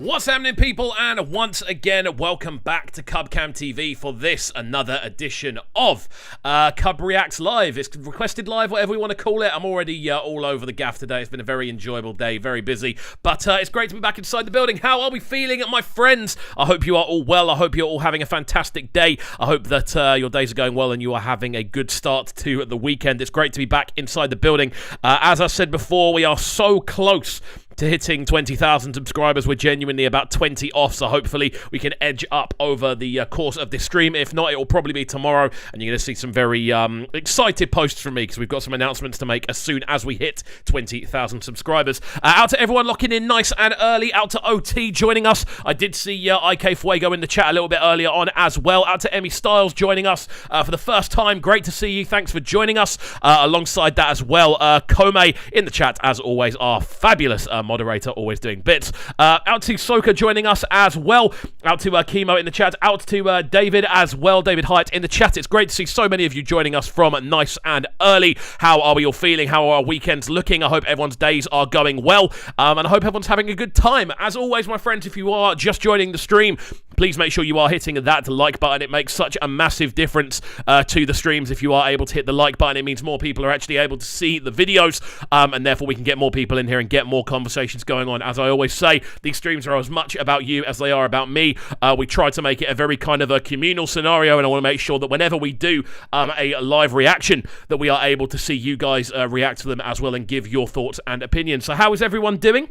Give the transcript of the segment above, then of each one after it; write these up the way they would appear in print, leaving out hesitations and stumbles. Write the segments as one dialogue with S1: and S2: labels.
S1: What's happening, people, and once again, welcome back to Cubcamtv for this, another edition of Cub Reacts Live. It's requested live, whatever we want to call it. I'm already all over the gaff today. It's been a very enjoyable day, very busy, but it's great to be back inside the building. How are we feeling, my friends? I hope you are all well. I hope you're all having a fantastic day. I hope that your days are going well and you are having a good start to the weekend. It's great to be back inside the building. As I said before, we are so close to hitting 20,000 subscribers. We're genuinely about 20 off, so hopefully we can edge up over the course of this stream. If not, it will probably be tomorrow, and you're going to see some very excited posts from me, because we've got some announcements to make as soon as we hit 20,000 subscribers. Out to everyone locking in nice and early. Out to OT joining us. I did see IK Fuego in the chat a little bit earlier on as well. Out to Emmy Styles joining us for the first time. Great to see you. Thanks for joining us. Alongside that as well, Kome in the chat, as always, our fabulous moderator, always doing bits. Out to Soka joining us as well. Out to Chemo in the chat. Out to David as well. David Hyatt in the chat. It's great to see so many of you joining us from nice and early. How are we all feeling? How are our weekends looking? I hope everyone's days are going well. And I hope everyone's having a good time. As always, my friends, if you are just joining the stream, please make sure you are hitting that like button. It makes such a massive difference to the streams. If you are able to hit the like button, it means more people are actually able to see the videos, and therefore we can get more people in here and get more conversations going on. As I always say, these streams are as much about you as they are about me. We try to make it a very kind of a communal scenario, and I want to make sure that whenever we do a live reaction, that we are able to see you guys react to them as well and give your thoughts and opinions. So how is everyone doing?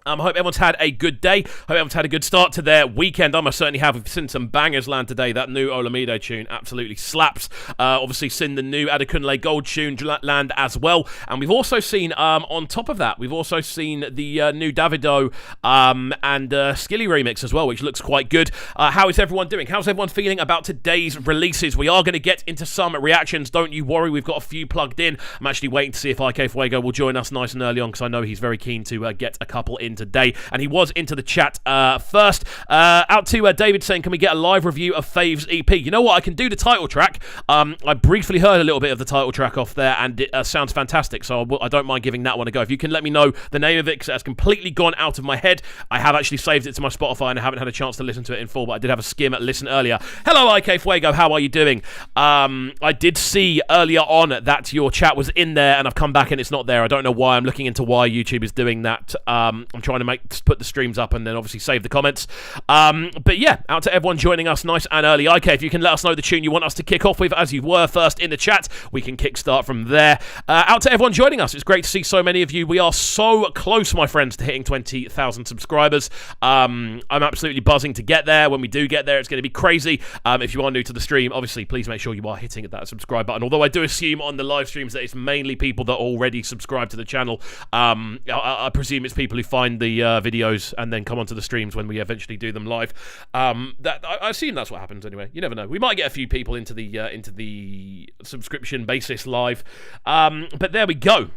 S1: I hope everyone's had a good day. Hope everyone's had a good start to their weekend. I must certainly have. We've seen some bangers land today. That new Olamido tune absolutely slaps. Obviously seen the new Adekunle Gold tune land as well. And we've also seen, on top of that, we've also seen the new Davido and Skilly remix as well, which looks quite good. How is everyone doing? How's everyone feeling about today's releases? We are going to get into some reactions. Don't you worry. We've got a few plugged in. I'm actually waiting to see if IK Fuego will join us nice and early on, because I know he's very keen to get a couple in today, and he was into the chat first. Out to David saying, can we get a live review of Fave's EP? You know what, I can do the title track. I briefly heard a little bit of the title track off there, and it sounds fantastic, so I don't mind giving that one a go. If you can let me know the name of it, because that's completely gone out of my head. I have actually saved it to my Spotify, and I haven't had a chance to listen to it in full, but I did have a skim at listen earlier. Hello, IK Fuego, how are you doing? I did see earlier on that your chat was in there, and I've come back and it's not there. I don't know why. I'm looking into why YouTube is doing that. I'm trying to put the streams up and then obviously save the comments. But yeah, out to everyone joining us nice and early. Okay, if you can let us know the tune you want us to kick off with, as you were first in the chat, we can kickstart from there. Out to everyone joining us. It's great to see so many of you. We are so close, my friends, to hitting 20,000 subscribers. I'm absolutely buzzing to get there. When we do get there, it's going to be crazy. If you are new to the stream, obviously, please make sure you are hitting that subscribe button. Although I do assume on the live streams that it's mainly people that already subscribe to the channel. I presume it's people who find the videos and then come onto the streams when we eventually do them live. I assume that's what happens anyway. You never know. We might get a few people into the subscription basis live. But there we go.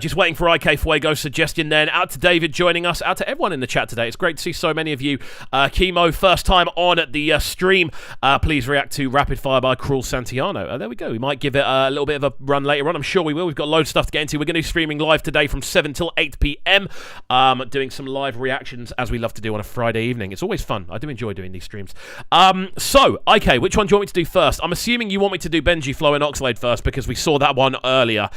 S1: Just waiting for IK Fuego's suggestion then. Out to David joining us. Out to everyone in the chat today. It's great to see so many of you. Chemo, first time on at the stream. Please react to Rapid Fire by Cruel Santino. There we go. We might give it a little bit of a run later on. I'm sure we will. We've got loads of stuff to get into. We're going to be streaming live today from 7 till 8 p.m. Doing some live reactions, as we love to do on a Friday evening. It's always fun. I do enjoy doing these streams. So, IK, which one do you want me to do first? I'm assuming you want me to do Benji, Flow, and Oxlade first, because we saw that one earlier.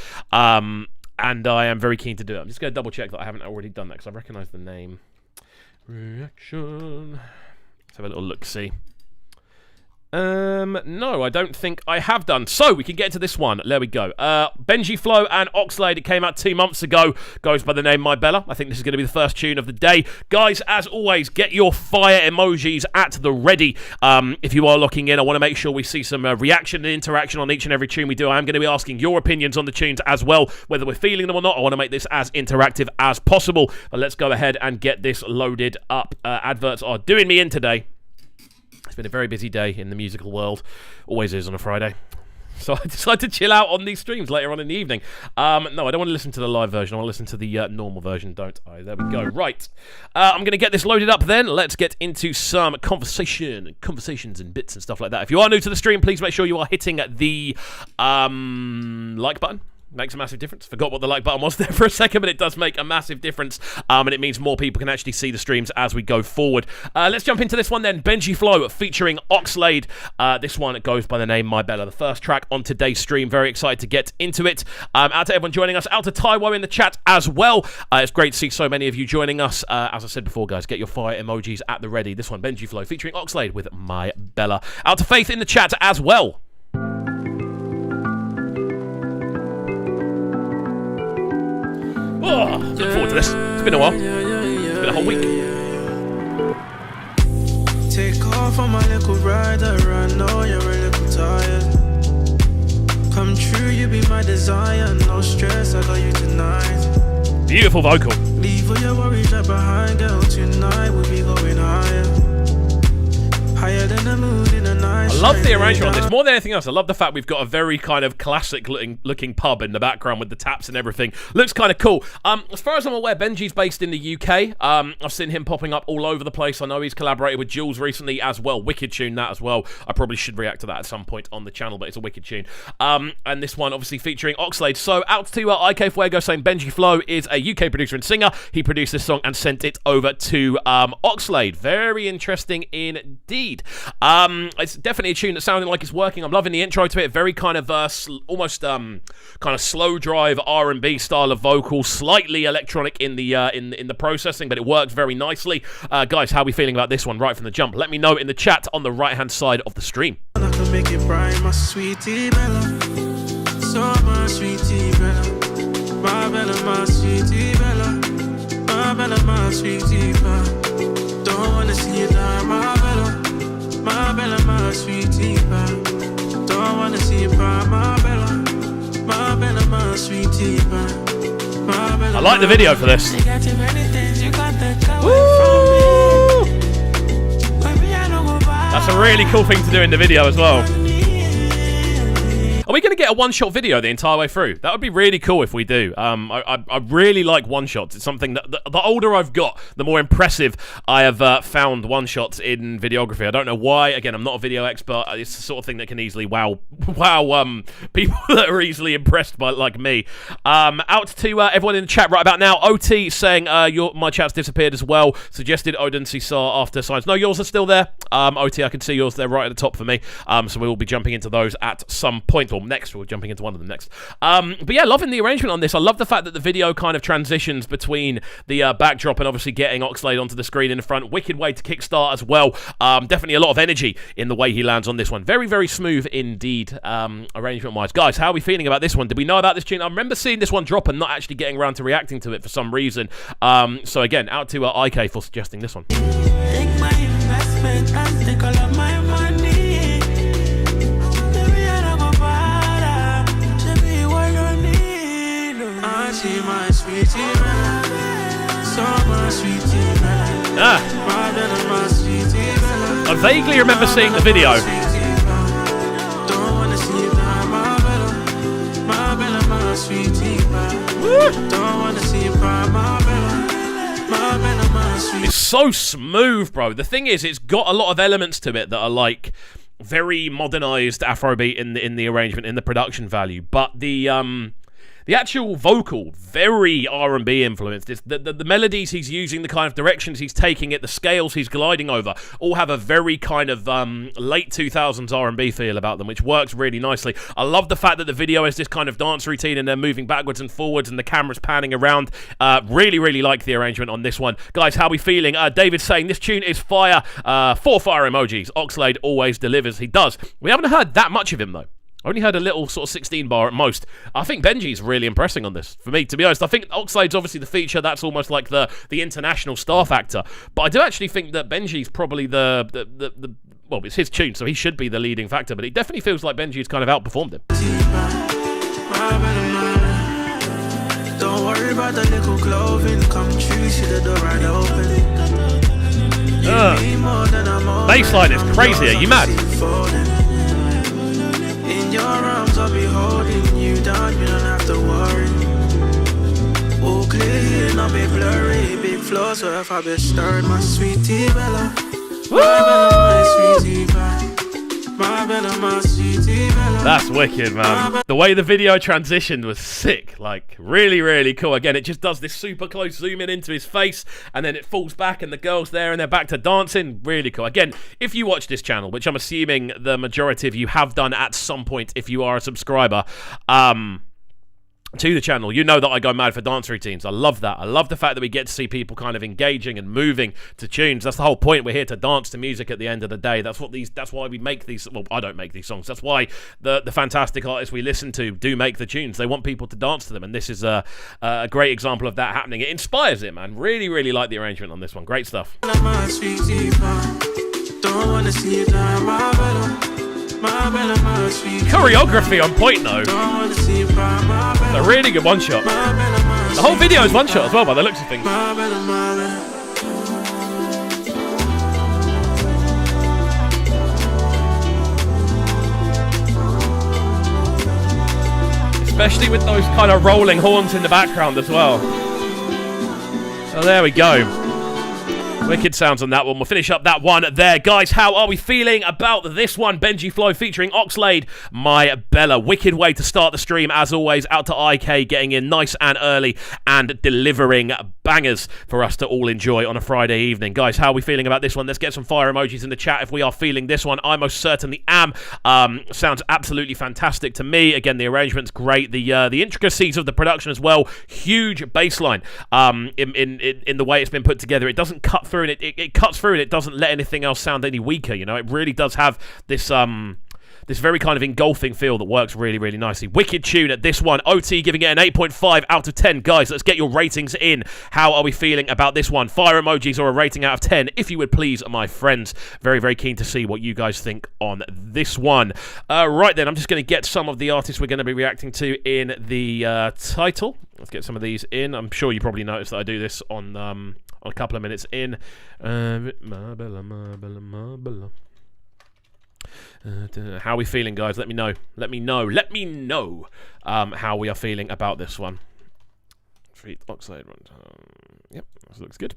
S1: And I am very keen to do it. I'm just going to double check that I haven't already done that, because I recognise the name. Reaction. Let's have a little look-see. No, I don't think I have done. So, we can get to this one. There we go. Benji, Flow, and Oxlade. It came out 2 months ago. Goes by the name My Bella. I think this is going to be the first tune of the day. Guys, as always, get your fire emojis at the ready. If you are locking in, I want to make sure we see some reaction and interaction on each and every tune we do. I am going to be asking your opinions on the tunes as well, whether we're feeling them or not. I want to make this as interactive as possible. But let's go ahead and get this loaded up. Adverts are doing me in today. It's been a very busy day in the musical world. Always is on a Friday. So I decided to chill out on these streams later on in the evening. No, I don't want to listen to the live version. I want to listen to the normal version, don't I? There we go. Right. I'm going to get this loaded up then. Let's get into some conversations and bits and stuff like that. If you are new to the stream, please make sure you are hitting the like button. makes a massive difference. Forgot what the like button was there for a second, but it does make a massive difference, and it means more people can actually see the streams as we go forward. Let's jump into this one then. Benji Flow featuring Oxlade. This one goes by the name My Bella, the first track on today's stream. Very excited to get into it. Out to everyone joining us, out to Taiwo in the chat as well. It's great to see so many of you joining us. As I said before, guys, get your fire emojis at the ready. This one, Benji Flow featuring Oxlade with My Bella. Out to Faith in the chat as well. Oh, look forward to this. It's been a while. It's been a whole week.
S2: Take off on my little rider. I know you're a little tired. Come true, you be my desire. No stress, I got you tonight.
S1: Beautiful vocal.
S2: Leave all your worries right behind, girl. Tonight we'll be going higher. Higher than the moon in the night.
S1: I love the arrangement on this. More than anything else, I love the fact we've got a very kind of classic looking pub in the background with the taps and everything. Looks kind of cool. As far as I'm aware, Benji's based in the UK. I've seen him popping up all over the place. I know he's collaborated with Jules recently as well. Wicked tune, that as well. I probably should react to that at some point on the channel, but it's a wicked tune. And this one obviously featuring Oxlade. So out to IK Fuego saying Benji Flow is a UK producer and singer. He produced this song and sent it over to Oxlade. Very interesting indeed. It's definitely a tune that's sounding like it's working. I'm loving the intro to it. Very kind of almost kind of slow drive R&B style of vocals, slightly electronic in the processing, but it works very nicely. Guys, how are we feeling about this one right from the jump? Let me know in the chat on the right hand side of the stream.
S2: I can make it bright, my sweetie Bella. So my sweetie Bella. My Bella, my sweetie Bella. My Bella, my sweetie Bella. Don't wanna see you die, my Bella. My Bella, my sweetie pie. Don't wanna see you cry, my Bella. My Bella, my sweetie pie. My Bella,
S1: I like the video for this.
S2: Woo!
S1: That's a really cool thing to do in the video as well. Are we going to get a one-shot video the entire way through? That would be really cool if we do. I really like one-shots. It's something that the older I've got, the more impressive I have found one-shots in videography. I don't know why. Again, I'm not a video expert. It's the sort of thing that can easily wow people that are easily impressed by like me. Out to everyone in the chat right about now. OT saying my chat's disappeared as well. Suggested Dunsey saw after signs. No, yours are still there. OT, I can see yours there right at the top for me. So we will be jumping into those at some point. Next, we're jumping into one of them next. But yeah, loving the arrangement on this. I love the fact that the video kind of transitions between the backdrop and obviously getting Oxlade onto the screen in the front. Wicked way to kickstart as well. Definitely a lot of energy in the way he lands on this one. Very, very smooth indeed, arrangement-wise. Guys, how are we feeling about this one? Did we know about this tune? I remember seeing this one drop and not actually getting around to reacting to it for some reason. So again, out to IK for suggesting this one.
S2: Take my investment and take all of my money. I see my sweetie, so my sweetie, my Bella, my sweetie.
S1: I vaguely remember seeing the video.
S2: Don't wanna see you die, my Bella, my sweetie. Don't wanna see you cry, my Bella, my sweetie.
S1: It's so smooth, bro. The thing is, it's got a lot of elements to it that are like very modernized Afrobeat in the arrangement, in the production value, but the actual vocal, very R&B influenced. The melodies he's using, the kind of directions he's taking it, the scales he's gliding over, all have a very kind of late 2000s R&B feel about them, which works really nicely. I love the fact that the video is this kind of dance routine and they're moving backwards and forwards and the camera's panning around. Really, really like the arrangement on this one. Guys, how are we feeling? David's saying this tune is fire. 4 fire emojis. Oxlade always delivers. He does. We haven't heard that much of him, though. I only heard a little sort of 16 bar at most. I think Benji's really impressing on this, for me, to be honest. I think Oxlade's obviously the feature. That's almost like the international star factor. But I do actually think that Benji's probably the well, it's his tune, so he should be the leading factor. But it definitely feels like Benji's kind of outperformed him.
S2: Don't worry about the little clothing. Come true, see the door right open.
S1: Baseline is crazy. Are you mad?
S2: In your arms I'll be holding you down, you don't have to worry. All clear, not be blurry. Big floors, so if I be stirred, my sweetie Bella. My Bella, my sweetie Bella. My Bella, my sweetie Bella.
S1: That's wicked, man. The way the video transitioned was sick. Like, really, really cool. Again, it just does this super close zoom in into his face, and then it falls back, and the girl's there, and they're back to dancing. Really cool. Again, if you watch this channel, which I'm assuming the majority of you have done at some point if you are a subscriber, to the channel, you know that I go mad for dance routines. I love that. I love the fact that we get to see people kind of engaging and moving to tunes. That's the whole point. We're here to dance to music at the end of the day. That's why we make these. Well, I don't make these songs. That's why the fantastic artists we listen to do make the tunes. They want people to dance to them, and this is a great example of that happening. It inspires it, man. Really, really like the arrangement on this one. Great stuff. Choreography on point though. It's a really good one shot. The whole video is one shot as well by the looks of things. Especially with those kind of rolling horns in the background as well. So there we go. Wicked sounds on that one. We'll finish up that one there. Guys, how are we feeling about this one? Benji Flow featuring Oxlade, My Bella. Wicked way to start the stream, as always. Out to IK, getting in nice and early and delivering bangers for us to all enjoy on a Friday evening. Guys, how are we feeling about this one? Let's get some fire emojis in the chat if we are feeling this one. I most certainly am. Sounds absolutely fantastic to me. Again, the arrangement's great. The intricacies of the production as well. Huge bass line in the way it's been put together. It doesn't cut through, and it cuts through, and it doesn't let anything else sound any weaker. You know, it really does have this this very kind of engulfing feel that works really, really nicely. Wicked tune at this one. OT giving it an 8.5 out of 10. Guys, let's get your ratings in. How are we feeling about this one? Fire emojis or a rating out of 10, if you would please, my friends. Very, very keen to see what you guys think on this one. Right then, I'm just going to get some of the artists we're going to be reacting to in the title. Let's get some of these in. I'm sure you probably noticed that I do this on a couple of minutes in. My Bella, my Bella, my Bella. How are we feeling, guys? Let me know. Let me know. Let me know how we are feeling about this one. Treat Oxlade. Yep, this looks good.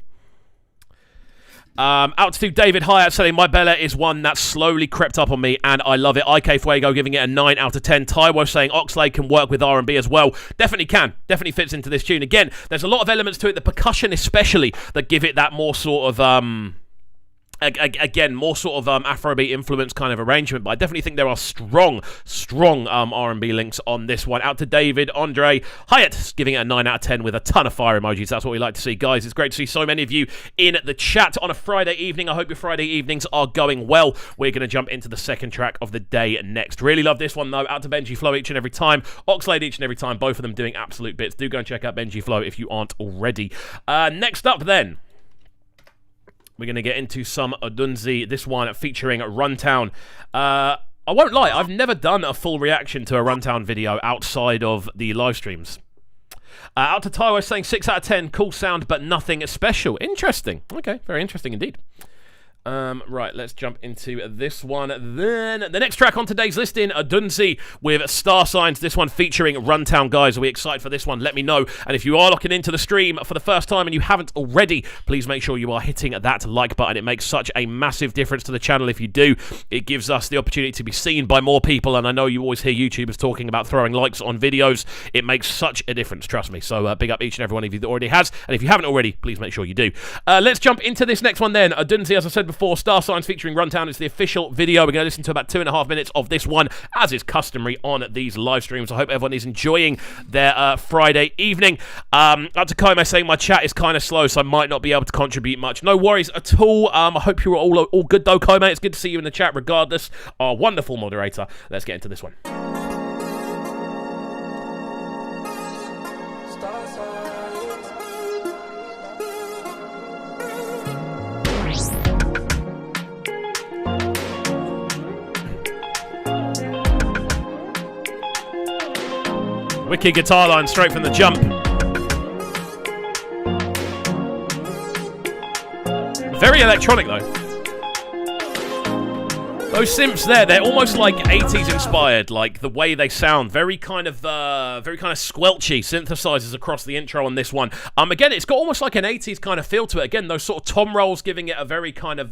S1: Out to David Hyatt saying My Bella is one that slowly crept up on me and I love it. IK Fuego giving it a 9 out of 10. Taiwo saying Oxlade can work with R&B as well. Definitely can. Definitely fits into this tune. Again, there's a lot of elements to it, the percussion especially, that give it that more sort of again, more sort of Afrobeat influence kind of arrangement, but I definitely think there are strong R&B links on this one. Out to David Andre Hyatt, giving it a 9 out of 10 with a ton of fire emojis. That's what we like to see, guys. It's great to see so many of you in the chat on a Friday evening. I hope your Friday evenings are going well. We're going to jump into the second track of the day next. Really love this one, though. Out to Benji Flow each and every time. Oxlade each and every time. Both of them doing absolute bits. Do go and check out Benji Flow if you aren't already. Next up, then, we're going to get into some Dunsey, this one featuring Runtown. I won't lie, I've never done a full reaction to a Runtown video outside of the live streams. Out to Taiwo saying 6 out of 10, cool sound, but nothing special. Interesting. Okay, very interesting indeed. Right, let's jump into this one then. The next track on today's listing, Dunsey with Star Signs. This one featuring Runtown. Guys, are we excited for this one? Let me know. And if you are locking into the stream for the first time and you haven't already, please make sure you are hitting that like button. It makes such a massive difference to the channel if you do. It gives us the opportunity to be seen by more people, and I know you always hear YouTubers talking about throwing likes on videos. It makes such a difference, trust me. So big up each and every one of you that already has, and if you haven't already, please make sure you do. Let's jump into this next one then. Dunsey, as I said before, Star Signs featuring Runtown. It's the official video. We're going to listen to about 2.5 minutes of this one, as is customary on these live streams. I hope everyone is enjoying their Friday evening. Up to Como saying my chat is kind of slow, so I might not be able to contribute much. No worries at all. I hope you're all good though, Como. It's good to see you in the chat regardless. Our wonderful moderator. Let's get into this one. Wicked guitar line straight from the jump. Very electronic though. Those synths there, they're almost like 80s inspired, like the way they sound. Very kind of squelchy synthesizers across the intro on this one. Again, it's got almost like an 80s kind of feel to it. Again, those sort of tom rolls giving it a very kind of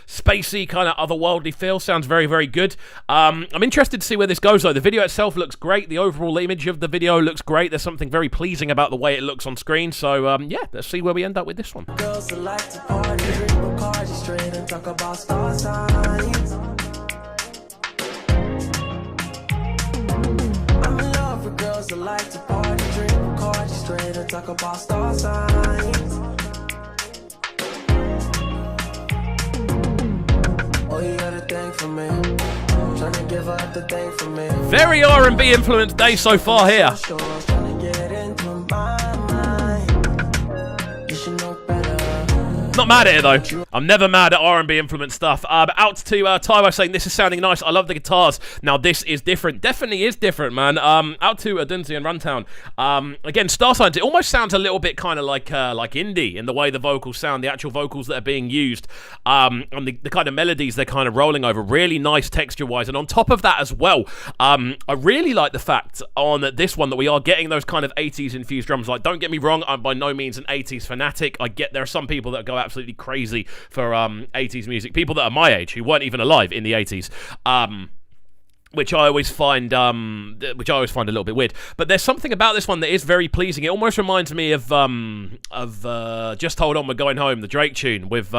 S1: spacey, kind of otherworldly feel. Sounds very, very good. I'm interested to see where this goes though. The video itself looks great. The overall image of the video looks great. There's something very pleasing about the way it looks on screen. So yeah, let's see where we end up with this one.
S3: Girls that like to party, drink Bacardi straight and talk about star signs. I'm in love with girls that like to party, drink Bacardi straight and talk about star signs. Oh, you got a thing for me. Trying to give up the thing for me.
S1: Very R&B influenced day so far here.
S3: Trying to get into my mind. You should know better.
S1: Not mad at it though. I'm never mad at R&B influenced stuff. Out to Tyro saying this is sounding nice. I love the guitars. Now this is different. Definitely is different, man. Out to Dunsey and Runtown. Again, Star Signs. It almost sounds a little bit kind of like indie in the way the vocals sound. The actual vocals that are being used, and the kind of melodies they're kind of rolling over. Really nice texture-wise. And on top of that as well, I really like the fact on this one that we are getting those kind of 80s infused drums. Like, don't get me wrong, I'm by no means an 80s fanatic. I get there are some people that go absolutely crazy for 80s music, people that are my age who weren't even alive in the 80s, which I always find a little bit weird. But there's something about this one that is very pleasing. It almost reminds me of Just Hold On, We're Going Home, the Drake tune with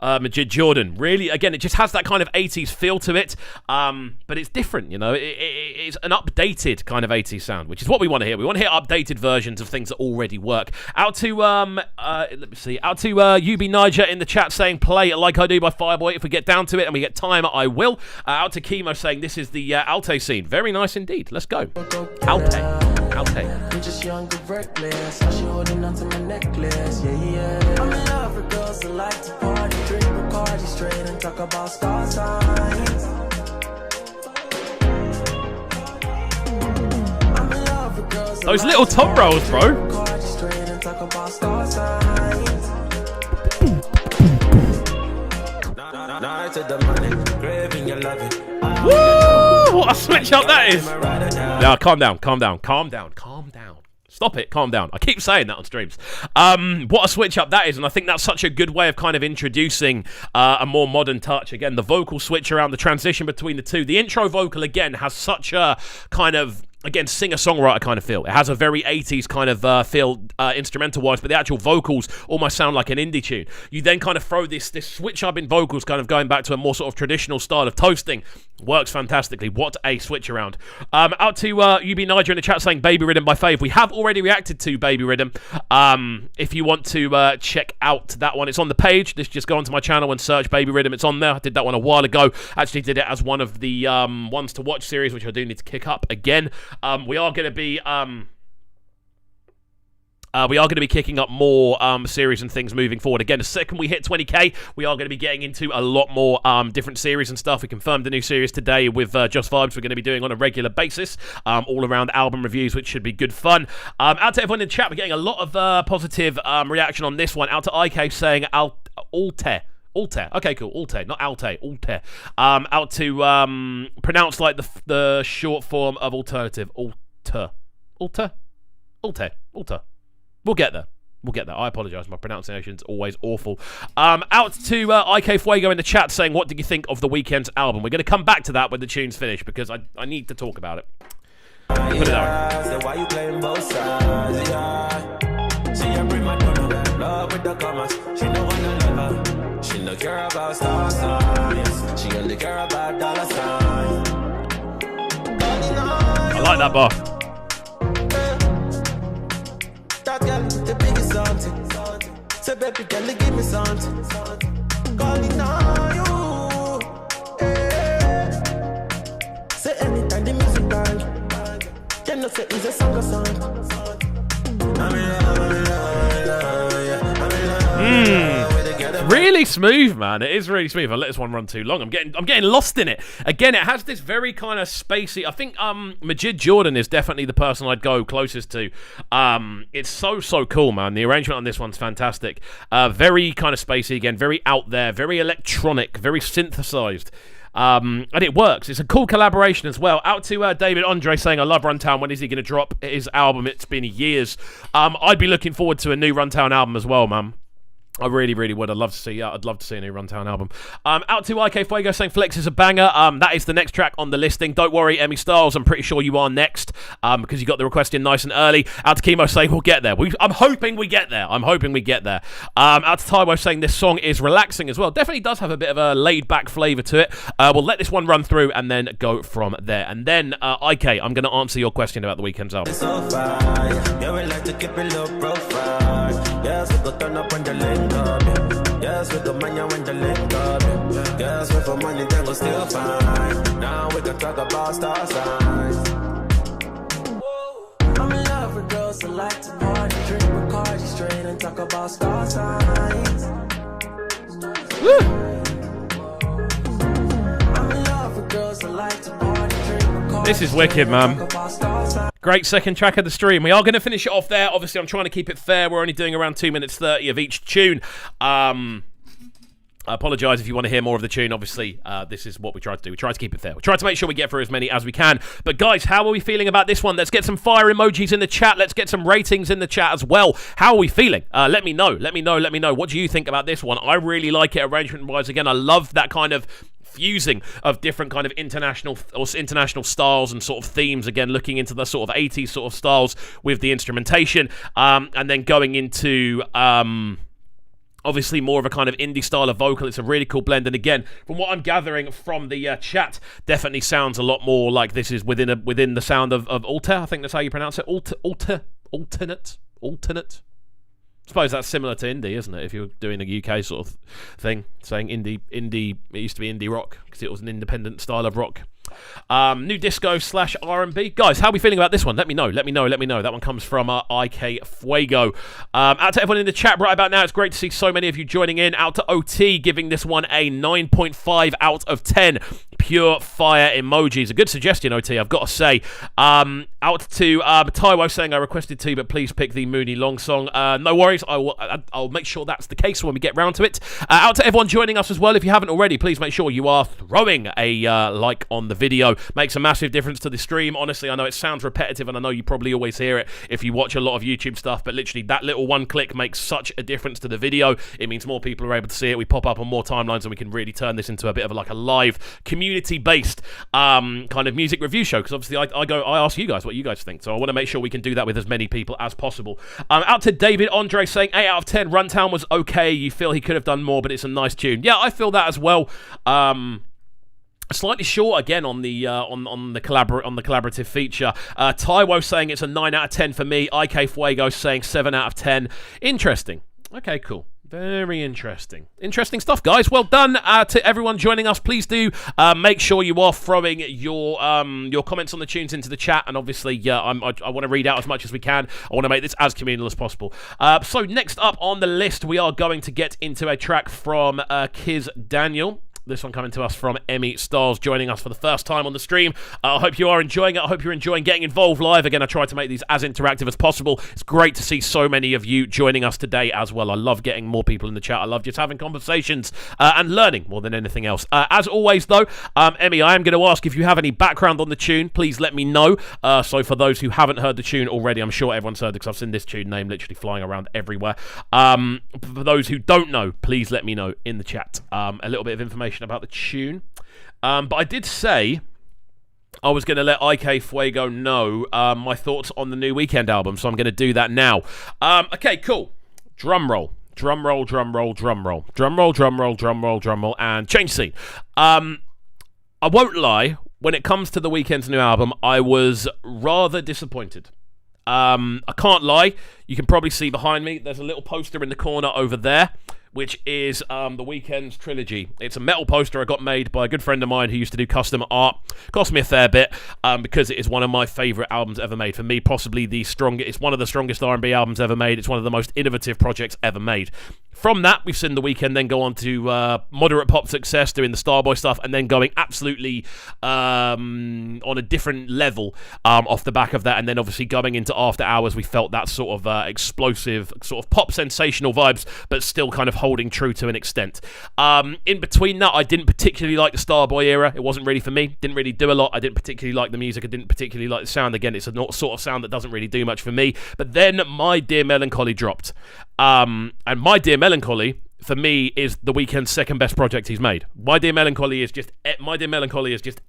S1: Majid Jordan. Really, again, it just has that kind of 80s feel to it, but it's different, you know. It's an updated kind of 80s sound, which is what we want to hear. We want to hear updated versions of things that already work. Out to let me see, out to UB Niger in the chat saying play it Like I Do by Fireboy. If we get down to it and we get time, I will. Out to Chemo saying this is the Alte scene. Very nice indeed. Let's go. Alte.
S3: I'm just young and reckless. How she holding onto my necklace? Yeah. I'm in love with girls that like to party, drink Bacardi straight and talk about star signs. I'm in love with girls that
S1: Those little top rolls, bro.
S3: Bacardi straight and talk about star signs. Now to the money, craving your loving.
S1: Woo! What a switch up that is. Now, calm down. Stop it, calm down. I keep saying that on streams. What a switch up that is, and I think that's such a good way of kind of introducing a more modern touch. Again, the vocal switch around, the transition between the two. The intro vocal, again, has such a kind of, again, singer-songwriter kind of feel. It has a very 80s kind of feel instrumental-wise, but the actual vocals almost sound like an indie tune. You then kind of throw this switch up in vocals, kind of going back to a more sort of traditional style of toasting. Works fantastically. What a switch around. Out to UB Niger in the chat saying Baby Rhythm by Fave. We have already reacted to Baby Rhythm. If you want to check out that one, it's on the page. Just go onto my channel and search Baby Rhythm. It's on there. I did that one a while ago. Actually did it as one of the ones to watch series, which I do need to kick up again. We are going to be kicking up more series and things moving forward. Again, the second we hit 20k, we are going to be getting into a lot more different series and stuff. We confirmed the new series today with Just Vibes. We're going to be doing on a regular basis, all around album reviews, which should be good fun. Out to everyone in the chat, we're getting a lot of positive reaction on this one. Out to IK saying Alter. Okay, cool. Alter, not Alte. Alter. Out to pronounce like the short form of alternative. Alter. We'll get there. I apologise. My pronunciation's always awful. Out to IK Fuego in the chat saying, what did you think of the Weeknd's album? We're going to come back to that when the tune's finished because I need to talk about it. Put it out.
S3: So why you playing both sides? Yeah. She a bring my love with the commas. She no wanna love her. She no care about star signs. She only care about dollar signs.
S1: I like that bar.
S3: That girl, the biggest something. Say baby, girl, give me something. Calling on you. Say anytime the music bang. You know say it's a song or song.
S1: really smooth, man. It is really smooth. I let this one run too long. I'm getting lost in it. Again, it has this very kind of spacey. I think Majid Jordan is definitely the person I'd go closest to. It's so cool, man. The arrangement on this one's fantastic. Very kind of spacey again, very out there, very electronic, very synthesized. And it works. It's a cool collaboration as well. Out to David Andre saying, I love Runtown. When is he going to drop his album? It's been years. I'd be looking forward to a new Runtown album as well, man. I really would. I'd love to see a new Runtown album. Out to IK Fuego saying Flex is a banger. That is the next track on the listing. Don't worry, Emmy Styles. I'm pretty sure you are next because you got the request in nice and early. Out to Chemo saying we'll get there. I'm hoping we get there. Out to Taiwo saying this song is relaxing as well. Definitely does have a bit of a laid back flavour to it. We'll let this one run through and then go from there. And then IK, I'm going to answer your question about the Weeknd's album.
S3: Yes, we go turn up when the link up. Yes, we go mania when the link up. Yes, we for money then go still fine. Now we can talk about star signs. I'm in love with girls that like to party, drink Bacardi straight and talk about star signs.
S1: Woo.
S3: I'm in love with girls that like to party, drink Bacardi.
S1: This is wicked, man. Great second track of the stream. We are going to finish it off there. Obviously, I'm trying to keep it fair. We're only doing around 2 minutes 30 of each tune. I apologise if you want to hear more of the tune. Obviously, this is what we try to do. We try to keep it fair. We try to make sure we get through as many as we can. But guys, how are we feeling about this one? Let's get some fire emojis in the chat. Let's get some ratings in the chat as well. How are we feeling? Let me know. Let me know. What do you think about this one? I really like it arrangement-wise. Again, I love that kind of fusing of different kind of international styles and sort of themes, again looking into the sort of 80s sort of styles with the instrumentation, and then going into obviously more of a kind of indie style of vocal. It's a really cool blend, and again, from what I'm gathering from the chat, definitely sounds a lot more like this is within the sound of Alter. I think that's how you pronounce it. Alternate. I suppose that's similar to indie, isn't it? If you're doing a UK sort of thing, saying indie, it used to be indie rock because it was an independent style of rock. New disco / R&B. Guys, how are we feeling about this one? Let me know. That one comes from IK Fuego. Out to everyone in the chat right about now. It's great to see so many of you joining in. Out to OT, giving this one a 9.5 out of 10. Pure fire emojis. A good suggestion, OT, I've got to say. Out to Taiwo saying I requested to, but please pick the Mooney Long song. No worries. I'll make sure that's the case when we get round to it. Out to everyone joining us as well. If you haven't already, please make sure you are throwing a like on the video. Makes a massive difference to the stream. Honestly, I know it sounds repetitive, and I know you probably always hear it if you watch a lot of YouTube stuff, but literally that little one click makes such a difference to the video. It means more people are able to see it. We pop up on more timelines, and we can really turn this into a bit of like a live community-based kind of music review show, because obviously I ask you guys what you guys think, so I want to make sure we can do that with as many people as possible. Out to David Andre saying 8 out of 10. Runtown was okay. You feel he could have done more, but it's a nice tune. Yeah, I feel that as well. Slightly short again on the collaborative feature. Taiwo saying it's a 9 out of 10 for me. IK Fuego saying 7 out of 10. Interesting. Okay, cool. Very interesting. Interesting stuff, guys. Well done to everyone joining us. Please do make sure you are throwing your comments on the tunes into the chat. And obviously, I want to read out as much as we can. I want to make this as communal as possible. So next up on the list, we are going to get into a track from Kizz Daniel. This one coming to us from Emmy Styles, joining us for the first time on the stream. I hope you are enjoying it. I hope you're enjoying getting involved live. Again, I try to make these as interactive as possible. It's great to see so many of you joining us today as well. I love getting more people in the chat. I love just having conversations and learning more than anything else. As always, though, Emmy, I am going to ask if you have any background on the tune. Please let me know. So for those who haven't heard the tune already, I'm sure everyone's heard it because I've seen this tune name literally flying around everywhere. For those who don't know, please let me know in the chat. A little bit of information about the tune. But I did say I was going to let IK Fuego know my thoughts on the new Weeknd album, so I'm going to do that now. Okay, cool. Drum roll. Drum roll, drum roll, drum roll. Drum roll, drum roll, drum roll, drum roll, and change scene. I won't lie, when it comes to the Weeknd's new album, I was rather disappointed. I can't lie. You can probably see behind me, there's a little poster in the corner over there, which is the Weeknd's trilogy. It's a metal poster I got made by a good friend of mine who used to do custom art. Cost me a fair bit because it is one of my favourite albums ever made. For me, possibly the strongest. It's one of the strongest R&B albums ever made. It's one of the most innovative projects ever made. From that, we've seen The Weeknd then go on to moderate pop success, doing the Starboy stuff, and then going absolutely on a different level off the back of that. And then obviously going into After Hours, we felt that sort of explosive, sort of pop sensational vibes, but still kind of holding true to an extent. In between that, I didn't particularly like the Starboy era. It wasn't really for me. Didn't really do a lot. I didn't particularly like the music. I didn't particularly like the sound. Again, it's a sort of sound that doesn't really do much for me. But then My Dear Melancholy dropped. And My Dear Melancholy, for me, is The Weeknd's second best project he's made. My Dear Melancholy is just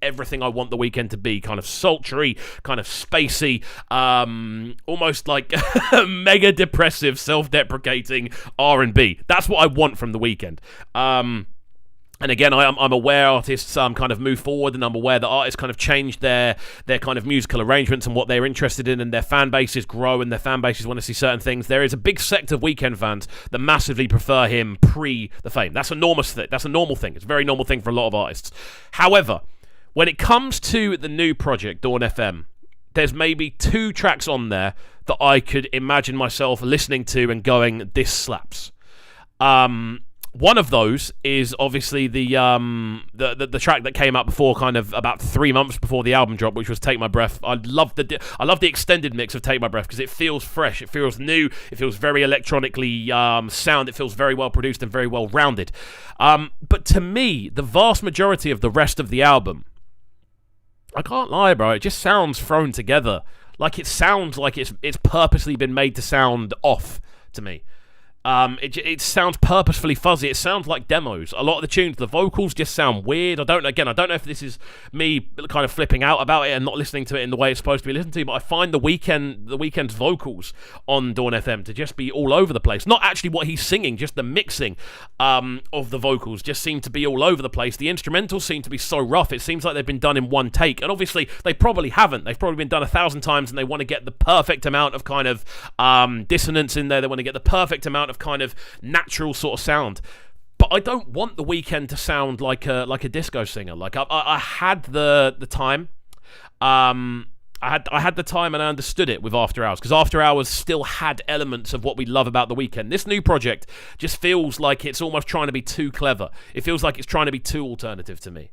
S1: everything I want The Weeknd to be. Kind of sultry, kind of spacey, almost like mega depressive, self-deprecating R&B. That's what I want from The Weeknd. And again, I'm aware artists kind of move forward, and I'm aware that artists kind of change their kind of musical arrangements and what they're interested in, and their fan bases grow, and their fan bases want to see certain things. There is a big sector of Weeknd fans that massively prefer him pre the fame. That's a normal thing. That's a normal thing. It's a very normal thing for a lot of artists. However, when it comes to the new project, Dawn FM, there's maybe 2 tracks on there that I could imagine myself listening to and going, this slaps. One of those is obviously the track that came out before, kind of about 3 months before the album drop, which was Take My Breath. I love the extended mix of Take My Breath because it feels fresh, it feels new, it feels very electronically sound, it feels very well produced and very well rounded. But to me, the vast majority of the rest of the album, I can't lie, bro, it just sounds thrown together. Like it sounds like it's purposely been made to sound off to me. It sounds purposefully fuzzy. It sounds like demos. A lot of the tunes, the vocals just sound weird. I don't know if this is me kind of flipping out about it and not listening to it in the way it's supposed to be listened to, but I find the Weeknd's vocals on Dawn FM to just be all over the place. Not actually what he's singing, just the mixing of the vocals just seem to be all over the place. The instrumentals seem to be so rough. It seems like they've been done in one take, and obviously they probably haven't. They've probably been done 1,000 times, and they want to get the perfect amount of kind of dissonance in there. They want to get the perfect amount of kind of natural sort of sound. But I don't want The Weeknd to sound like a disco singer. Like I had the time. I had the time and I understood it with After Hours, because After Hours still had elements of what we love about The Weeknd. This new project just feels like it's almost trying to be too clever. It feels like it's trying to be too alternative to me,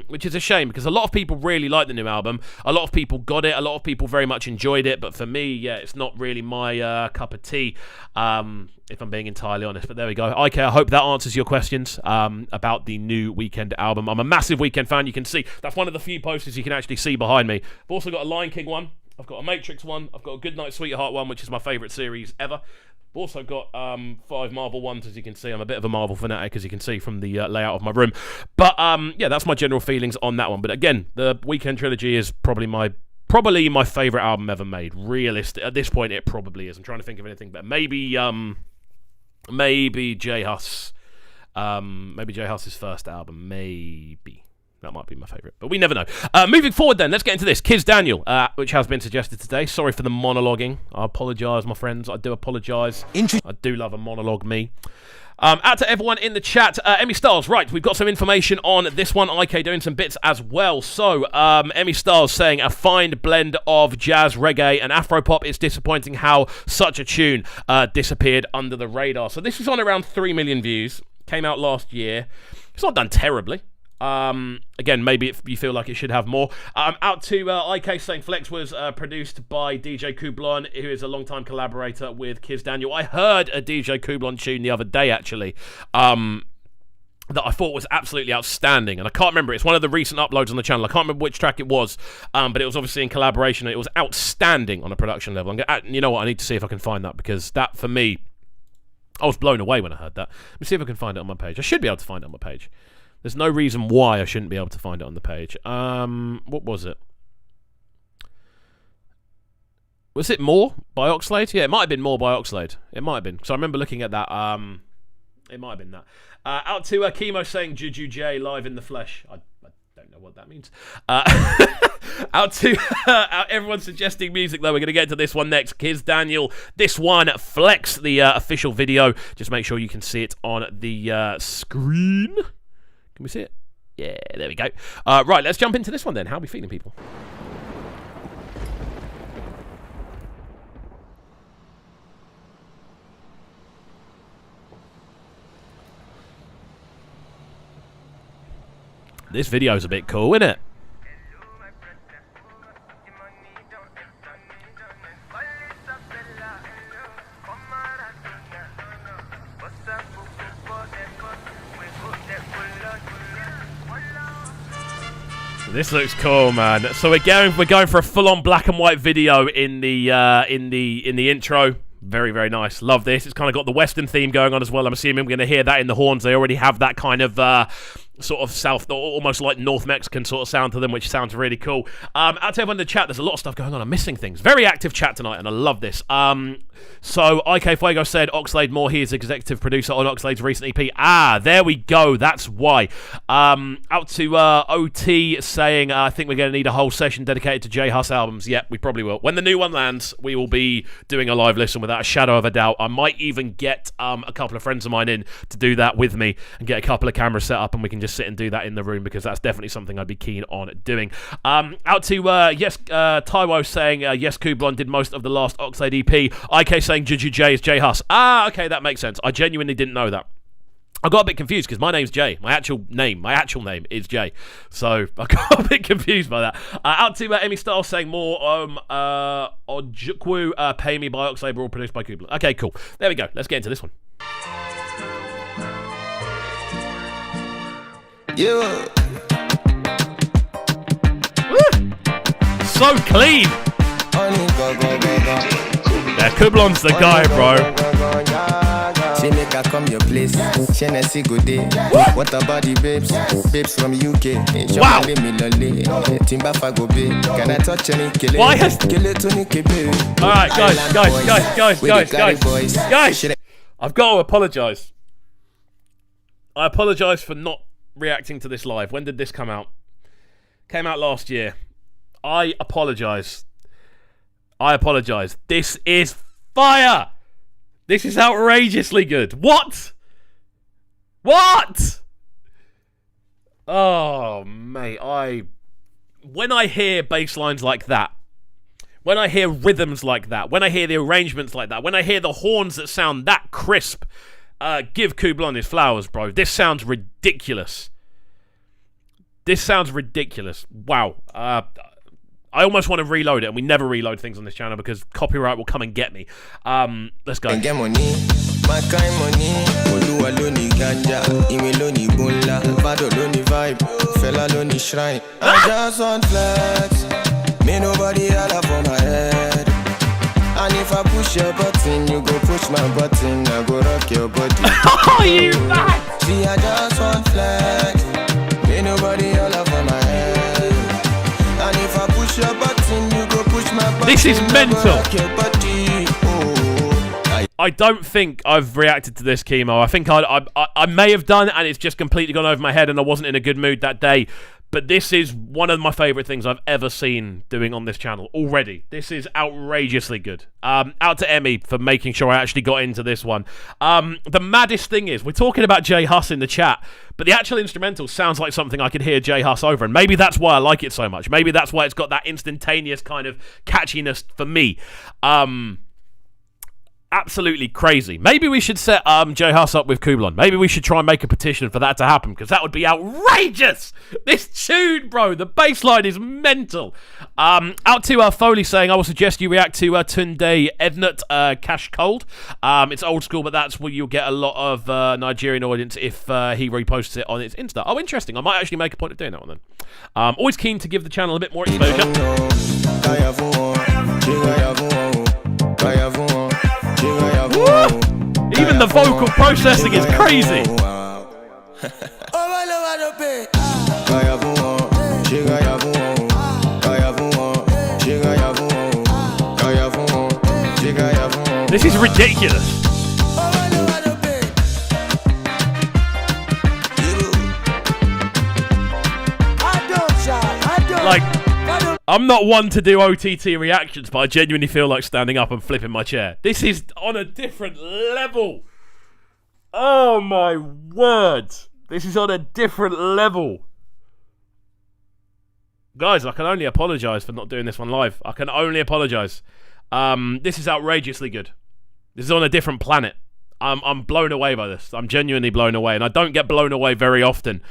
S1: which is a shame, because a lot of people really like the new album. A lot of people got it. A lot of people very much enjoyed it. But for me, yeah, it's not really my cup of tea, if I'm being entirely honest. But there we go. IK, I hope that answers your questions about the new Weeknd album. I'm a massive Weeknd fan. You can see that's one of the few posters you can actually see behind me. I've also got a Lion King one. I've got a Matrix one. I've got a Goodnight Sweetheart one, which is my favourite series ever. I've also got 5 Marvel ones, as you can see. I'm a bit of a Marvel fanatic, as you can see from the layout of my room. But yeah, that's my general feelings on that one. But again, the Weeknd trilogy is probably my favourite album ever made. Realistic at this point, it probably is. I'm trying to think of anything better. Maybe J Hus. Maybe J Hus's first album. Maybe. That might be my favourite, but we never know. Moving forward then, let's get into this. Kizz Daniel, which has been suggested today. Sorry for the monologuing. I apologise, my friends. I do apologise. I do love a monologue, me. Out to everyone in the chat. Emmy Styles, right, we've got some information on this one. IK doing some bits as well. So, Emmy Styles saying a fine blend of jazz, reggae, and Afropop. It's disappointing how such a tune disappeared under the radar. So this is on around 3 million views. Came out last year. It's not done terribly. Again, maybe you feel like it should have more. Out to IK saying Flex was produced by DJ Kublon, who is a long-time collaborator with Kizz Daniel. I heard a DJ Kublon tune the other day, actually, that I thought was absolutely outstanding, and I can't remember. It's one of the recent uploads on the channel. I can't remember which track it was, but it was obviously in collaboration, and it was outstanding on a production level. You know what? I need to see if I can find that, because that, for me, I was blown away when I heard that. Let me see if I can find it on my page. I should be able to find it on my page. There's no reason why I shouldn't be able to find it on the page. What was it? Was it More by Oxlade? Yeah, it might have been More by Oxlade. It might have been. So I remember looking at that. It might have been that. Out to Chemo saying Juju J live in the flesh. I don't know what that means. Out to everyone suggesting music, though. We're going to get to this one next. Kizz Daniel. This one, Flex, the official video. Just make sure you can see it on the screen. Can we see it? Yeah, there we go. Right, let's jump into this one then. How are we feeling, people? This video's a bit cool, isn't it? This looks cool, man. So we're going for a full-on black and white video in the intro. Very, very nice. Love this. It's kind of got the Western theme going on as well. I'm assuming we're going to hear that in the horns. They already have that kind of sort of South, almost like North Mexican sort of sound to them, which sounds really cool. Out to everyone in the chat, there's a lot of stuff going on. I'm missing things. Very active chat tonight, and I love this. So IK Fuego said Oxlade more. He is executive producer on Oxlade's recent EP. Ah, there we go. That's why. Out to OT saying, I think we're going to need a whole session dedicated to J Hus albums. Yep, we probably will. When the new one lands, we will be doing a live listen without a shadow of a doubt. I might even get a couple of friends of mine in to do that with me and get a couple of cameras set up, and we can just sit and do that in the room, because that's definitely something I'd be keen on doing. Out to Taiwo saying yes, Kublon did most of the last Oxlade EP. IK saying J is J Hus. Ah, okay, that makes sense. I genuinely didn't know that. I got a bit confused because my name's Jay. My actual name is Jay. So I got a bit confused by that. Out to Emmy Styles saying more Ojukwu, Pay Me by Oxlade, all produced by Kublon. Okay, cool. There we go. Let's get into this one.
S3: Yeah.
S1: So clean. Yeah, Kublon's the guy, bro.
S4: She make her come your place. Hennessy good day. What about the babes? Babes from UK.
S1: Wow.
S4: Timbafa go be. Can I touch any killer?
S1: Why has... Alright, guys. I've got to apologise. I apologise for not reacting to this live. When did this come out? Came out last year. I apologise. This is fire! This is outrageously good. What? Oh, mate, when I hear bass lines like that, when I hear rhythms like that, when I hear the arrangements like that, when I hear the horns that sound that crisp, give Kublon his flowers, bro. This sounds ridiculous. Wow. I almost want to reload it, and we never reload things on this channel because copyright will come and get me. Let's go.
S4: Get money, my kind money. Oluwa loni ganja, ime loni bunla, vado loni vibe, fella loni shrine. I just want flex, me nobody holla for my head. And if I push your button, you go push my button. I go rock your body.
S1: Oh, you mad?
S4: See, I just want flex, me nobody holla for my head. And if I push your button, you go push my button.
S1: This is mental.
S4: Oh.
S1: I don't think I've reacted to this, Chemo. I think I may have done, and it's just completely gone over my head, and I wasn't in a good mood that day. But this is one of my favourite things I've ever seen doing on this channel already. This is outrageously good. Out to Emmy for making sure I actually got into this one. The maddest thing is, we're talking about J Hus in the chat, but the actual instrumental sounds like something I could hear J Hus over, and maybe that's why I like it so much. Maybe that's why it's got that instantaneous kind of catchiness for me. Absolutely crazy. Maybe we should set J Hus up with Kublon. Maybe we should try and make a petition for that to happen, because that would be outrageous. This tune, bro, the bass line is mental. Out to Foley saying, I will suggest you react to Tunde Evnut, Cash Cold. It's old school, but that's where you'll get a lot of Nigerian audience if he reposts it on its Insta. Oh, interesting. I might actually make a point of doing that one then. Always keen to give the channel a bit more exposure. Even the vocal processing is crazy. This is ridiculous. Like, I'm not one to do OTT reactions, but I genuinely feel like standing up and flipping my chair. This is on a different level. Oh my word. This is on a different level. Guys, I can only apologise for not doing this one live. I can only apologise. This is outrageously good. This is on a different planet. I'm blown away by this. I'm genuinely blown away, and I don't get blown away very often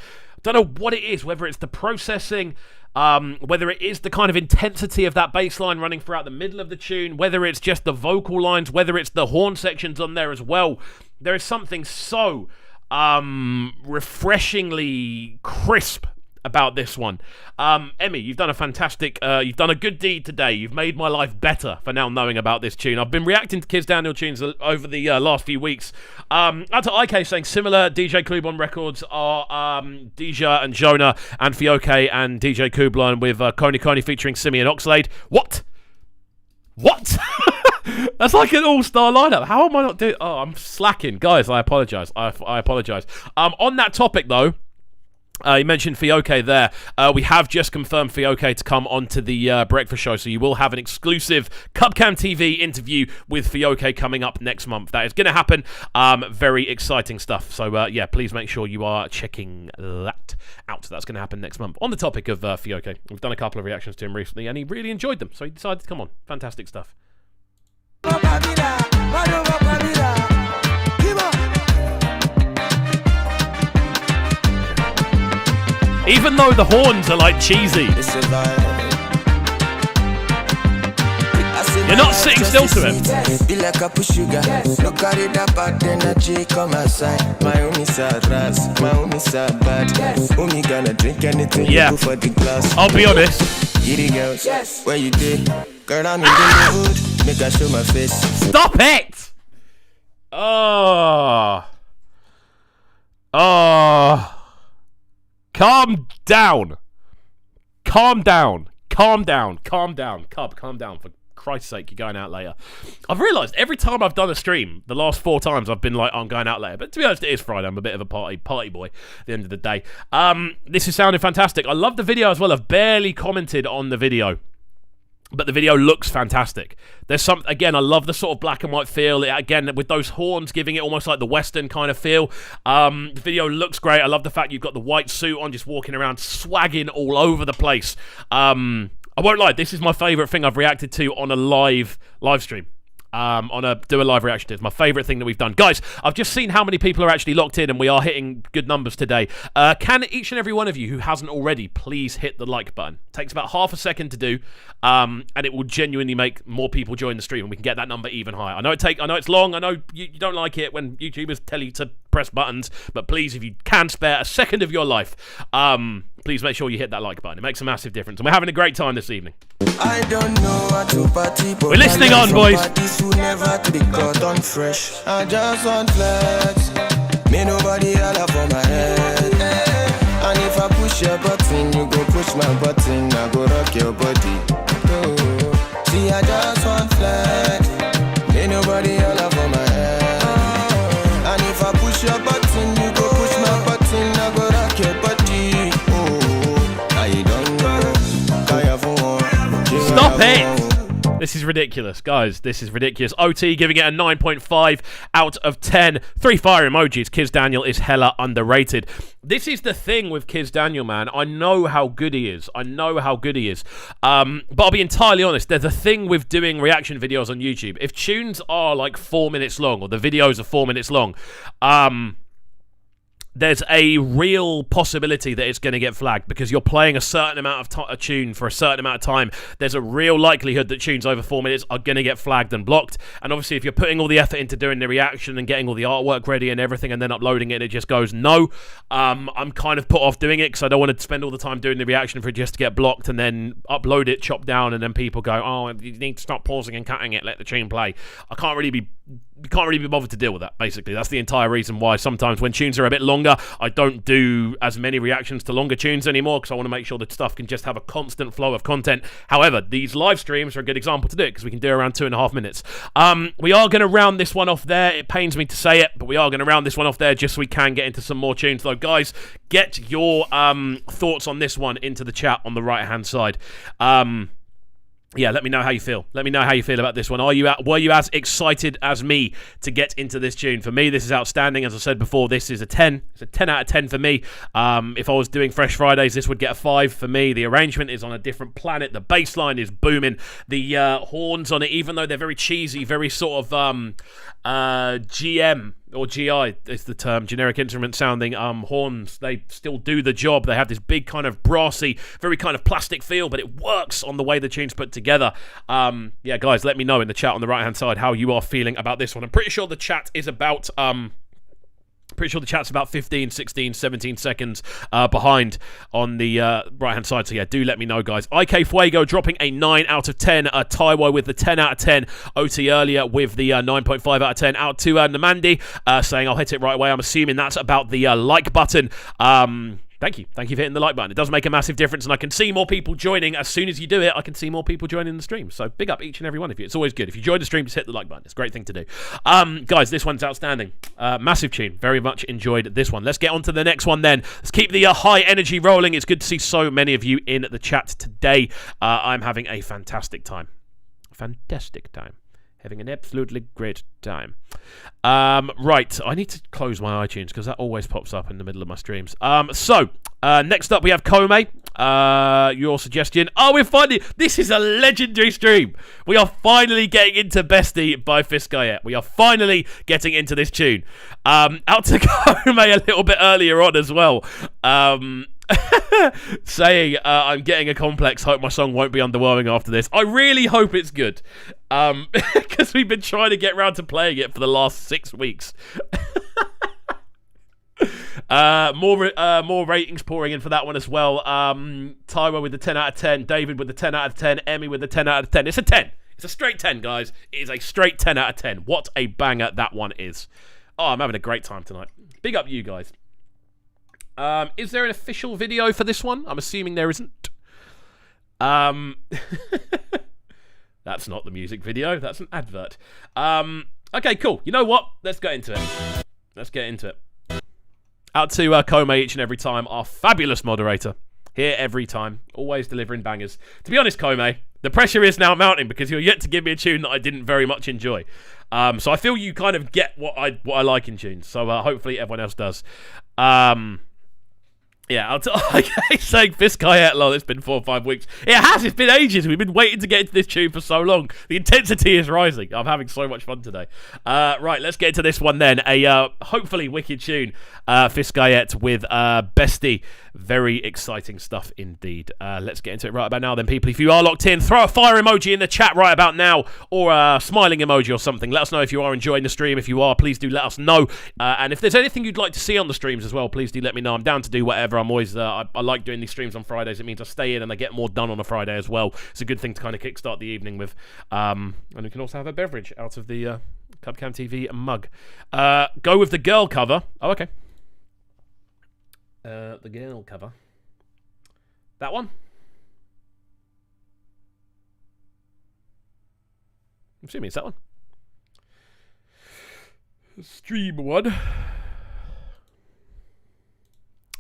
S1: Don't know what it is, whether it's the processing, whether it is the kind of intensity of that bass line running throughout the middle of the tune, whether it's just the vocal lines, whether it's the horn sections on there as well. There is something so refreshingly crisp about this one. Emmy, you've done a fantastic, you've done a good deed today. You've made my life better for now knowing about this tune. I've been reacting to Kizz Daniel tunes over the last few weeks. Out to IK saying similar DJ Klubon records are Deja and Jonah and Fioke and DJ Kublon with Koni Koni featuring Simi and Oxlade. What? That's like an all-star lineup. How am I not doing? Oh, I'm slacking. Guys, I apologise. I apologise. On that topic, though, you mentioned Fioke there. We have just confirmed Fioke to come onto the breakfast show, so you will have an exclusive Cubcamtv interview with Fioke coming up next month. That is going to happen. Very exciting stuff. So, yeah, please make sure you are checking that out. That's going to happen next month. On the topic of Fioke, we've done a couple of reactions to him recently, and he really enjoyed them, so he decided to come on. Fantastic stuff. Even though the horns are like cheesy, you're not sitting still to him.
S4: Be like a push sugar. No carry that bad energy, come outside. My homie sad ras, my homie sad bad. Homie gonna drink anything,
S1: Yeah.
S4: go for the glass.
S1: I'll be honest.
S4: Giddy girls, where you did? Girl, I'm in the mood, make I show my face.
S1: Stop it! Oh. Calm down. Calm down. Calm down. Calm down. Cub, calm down. For Christ's sake, you're going out later. I've realised every time I've done a stream, the last 4 times I've been like, I'm going out later. But to be honest, it is Friday. I'm a bit of a party boy at the end of the day. This is sounding fantastic. I love the video as well. I've barely commented on the video, but the video looks fantastic. There's some, again, I love the sort of black and white feel. Again, with those horns giving it almost like the Western kind of feel. The video looks great. I love the fact you've got the white suit on, just walking around, swagging all over the place. I won't lie, this is my favourite thing I've reacted to on a live stream. Do a live reaction to. It's my favourite thing that we've done. Guys, I've just seen how many people are actually locked in, and we are hitting good numbers today. Can each and every one of you who hasn't already please hit the like button? It takes about half a second to do, and it will genuinely make more people join the stream, and we can get that number even higher. I know it's long. I know you don't like it when YouTubers tell you to press buttons, but please, if you can spare a second of your life, please make sure you hit that like button. It makes a massive difference, and we're having a great time this evening.
S4: I don't know how to party, but
S1: we're listening on, boys.
S4: Who never to be caught on fresh. I just want flex. Me nobody holla for my head. And if I push your button, you go push my button. I go rock your body. Oh. See, I just want flex. Me nobody holla for my head. And if I push your button, you go push my button. I go rock your body. Oh, I don't know.
S1: Stop it! This is ridiculous, guys. This is ridiculous. OT giving it a 9.5 out of 10. 3 fire emojis. Kizz Daniel is hella underrated. This is the thing with Kizz Daniel, man. I know how good he is. But I'll be entirely honest. There's a thing with doing reaction videos on YouTube. If tunes are like 4 minutes long, or the videos are 4 minutes long, there's a real possibility that it's going to get flagged because you're playing a certain amount of a tune for a certain amount of time. There's a real likelihood that tunes over 4 minutes are going to get flagged and blocked. And obviously, if you're putting all the effort into doing the reaction and getting all the artwork ready and everything and then uploading it and it just goes no, I'm kind of put off doing it because I don't want to spend all the time doing the reaction for it just to get blocked and then upload it, chopped down, and then people go, oh, you need to stop pausing and cutting it, let the tune play. I can't really be bothered to deal with that, basically. That's the entire reason why sometimes when tunes are a bit longer, I don't do as many reactions to longer tunes anymore because I want to make sure that stuff can just have a constant flow of content. However, these live streams are a good example to do it because we can do around 2.5 minutes. We are going to round this one off there. It pains me to say it, but we are going to round this one off there just so we can get into some more tunes. Though, guys, get your thoughts on this one into the chat on the right-hand side. Yeah, let me know how you feel. Let me know how you feel about this one. Were you as excited as me to get into this tune? For me, this is outstanding. As I said before, this is a 10. It's a 10 out of 10 for me. If I was doing Fresh Fridays, this would get a 5 for me. The arrangement is on a different planet. The bass line is booming. The horns on it, even though they're very cheesy, very sort of GM or GI is the term, generic instrument sounding horns. They still do the job. They have this big kind of brassy, very kind of plastic feel, but it works on the way the tune's put together. Yeah, guys, let me know in the chat on the right-hand side how you are feeling about this one. I'm pretty sure the chat is about... Pretty sure the chat's about 15, 16, 17 seconds behind on the right-hand side. So, yeah, do let me know, guys. IK Fuego dropping a 9 out of 10. Taiwo with the 10 out of 10. OT earlier with the 9.5 out of 10. Out to Namandi saying, I'll hit it right away. I'm assuming that's about the like button. Thank you. Thank you for hitting the like button. It does make a massive difference, and I can see more people joining. As soon as you do it, I can see more people joining the stream. So big up each and every one of you. It's always good. If you join the stream, just hit the like button. It's a great thing to do. Guys, this one's outstanding. Massive tune. Very much enjoyed this one. Let's get on to the next one then. Let's keep the high energy rolling. It's good to see so many of you in the chat today. I'm having a fantastic time. Fantastic time. Having an absolutely great time. Right, I need to close my iTunes because that always pops up in the middle of my streams. Next up we have Kome. Your suggestion. Oh, we're finally... This is a legendary stream. We are finally getting into Bestie by Fisca. We are finally getting into this tune. Out to Kome a little bit earlier on as well. Saying, I'm getting a complex, hope my song won't be underwhelming after this. I really hope it's good. Because we've been trying to get around to playing it for the last 6 weeks. More ratings pouring in for that one as well. Taiwo with the 10 out of 10. David with the 10 out of 10. Emmy with the 10 out of 10. It's a 10. It's a straight 10, guys. It is a straight 10 out of 10. What a banger that one is. Oh, I'm having a great time tonight. Big up you guys. Is there an official video for this one? I'm assuming there isn't. That's not the music video. That's an advert. Okay, cool. You know what? Let's get into it. Let's get into it. Out to Kome each and every time. Our fabulous moderator. Here every time. Always delivering bangers. To be honest, Kome, the pressure is now mounting because you're yet to give me a tune that I didn't very much enjoy. So I feel you kind of get what I like in tunes. So hopefully everyone else does. Yeah, I'll saying Fisca, lol, it's been 4 or 5 weeks. It has, it's been ages. We've been waiting to get into this tune for so long. The intensity is rising. I'm having so much fun today. Right, let's get into this one then. A hopefully wicked tune. Fisca with Bestie. Very exciting stuff indeed. Let's get into it right about now then, people. If you are locked in, throw a fire emoji in the chat right about now, or a smiling emoji or something. Let us know if you are enjoying the stream. If you are, please do let us know. And if there's anything you'd like to see on the streams as well, please do let me know. I'm down to do whatever. I'm always, I like doing these streams on Fridays. It means I stay in and I get more done on a Friday as well. It's a good thing to kind of kickstart the evening with. And we can also have a beverage out of the Cubcamtv mug. Go with the girl cover. Oh, okay. The girl cover. That one? I'm assuming it's that one. Stream one.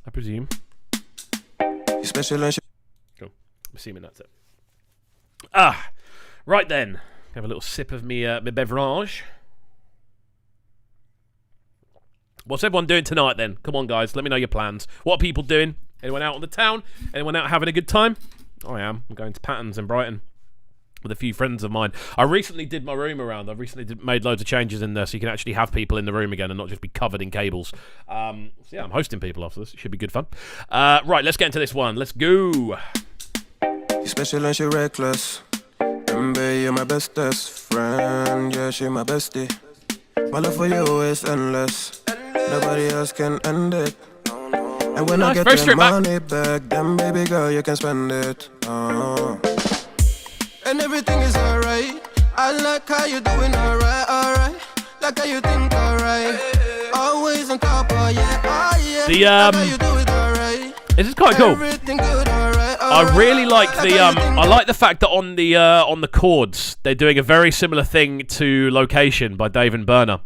S1: I presume.
S4: Special and
S1: cool. I'm assuming that's it. Right then. Have a little sip of me beverage. What's everyone doing tonight then? Come on, guys. Let me know your plans. What are people doing? Anyone out on the town? Anyone out having a good time? I am. I'm going to Pattons in Brighton with a few friends of mine. I recently did my room around. I recently made loads of changes in there so you can actually have people in the room again and not just be covered in cables. So yeah, I'm hosting people after this. It should be good fun. Right, let's get into this one. Let's go.
S4: You're special and she reckless. Remember, you're my bestest friend. Yeah, she my bestie. My love for you is endless. Nobody else can end it. And when I get the money back, then baby girl, you can spend it. And everything is alright. I like how you doing alright. Like how you think alright. Always on top, oh yeah.
S1: This is quite cool. I really like I like the fact that on the chords they're doing a very similar thing to Location by Dave and Burner.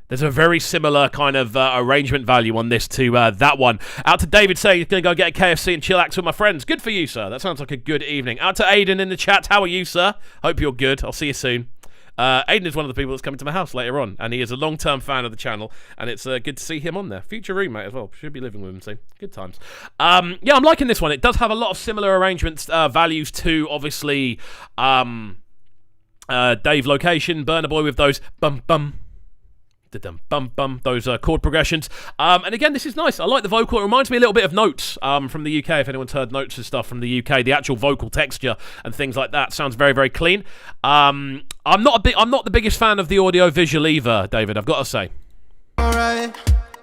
S1: There's a very similar kind of arrangement value on this to that one. Out to David saying he's going to go get a KFC and chillax with my friends. Good for you, sir. That sounds like a good evening. Out to Aiden in the chat. How are you, sir? Hope you're good. I'll see you soon. Aiden is one of the people that's coming to my house later on, and he is a long-term fan of the channel, and it's good to see him on there. Future roommate as well. Should be living with him soon. Good times. Yeah, I'm liking this one. It does have a lot of similar arrangements, values to, obviously, Dave Location, Burner Boy with those bum-bum. bum bum, those chord progressions. And again, this is nice. I like the vocal. It reminds me a little bit of Notes from the UK. If anyone's heard Notes and stuff from the UK, the actual vocal texture and things like that sounds very, very clean. I'm not the biggest fan of the audio visual either, David. I've got to say.
S4: Alright,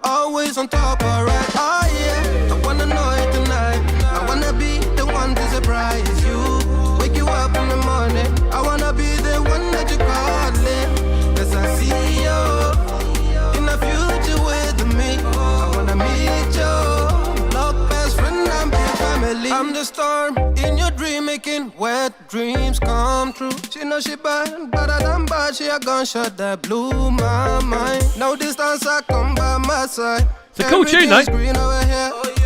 S4: always on top, alright. Oh yeah, I wanna know it tonight. I wanna be the one to surprise you. Wake you up in the morning. I wanna be the one that you calling. Cause I see you in the future with me. I wanna meet you. Love best friend and be family. I'm the storm in your dream, making wet dreams come true. She know she bad, better than bad. She a gunshot that blew my mind. No distance, I come by my side.
S1: It's a cool tune, mate.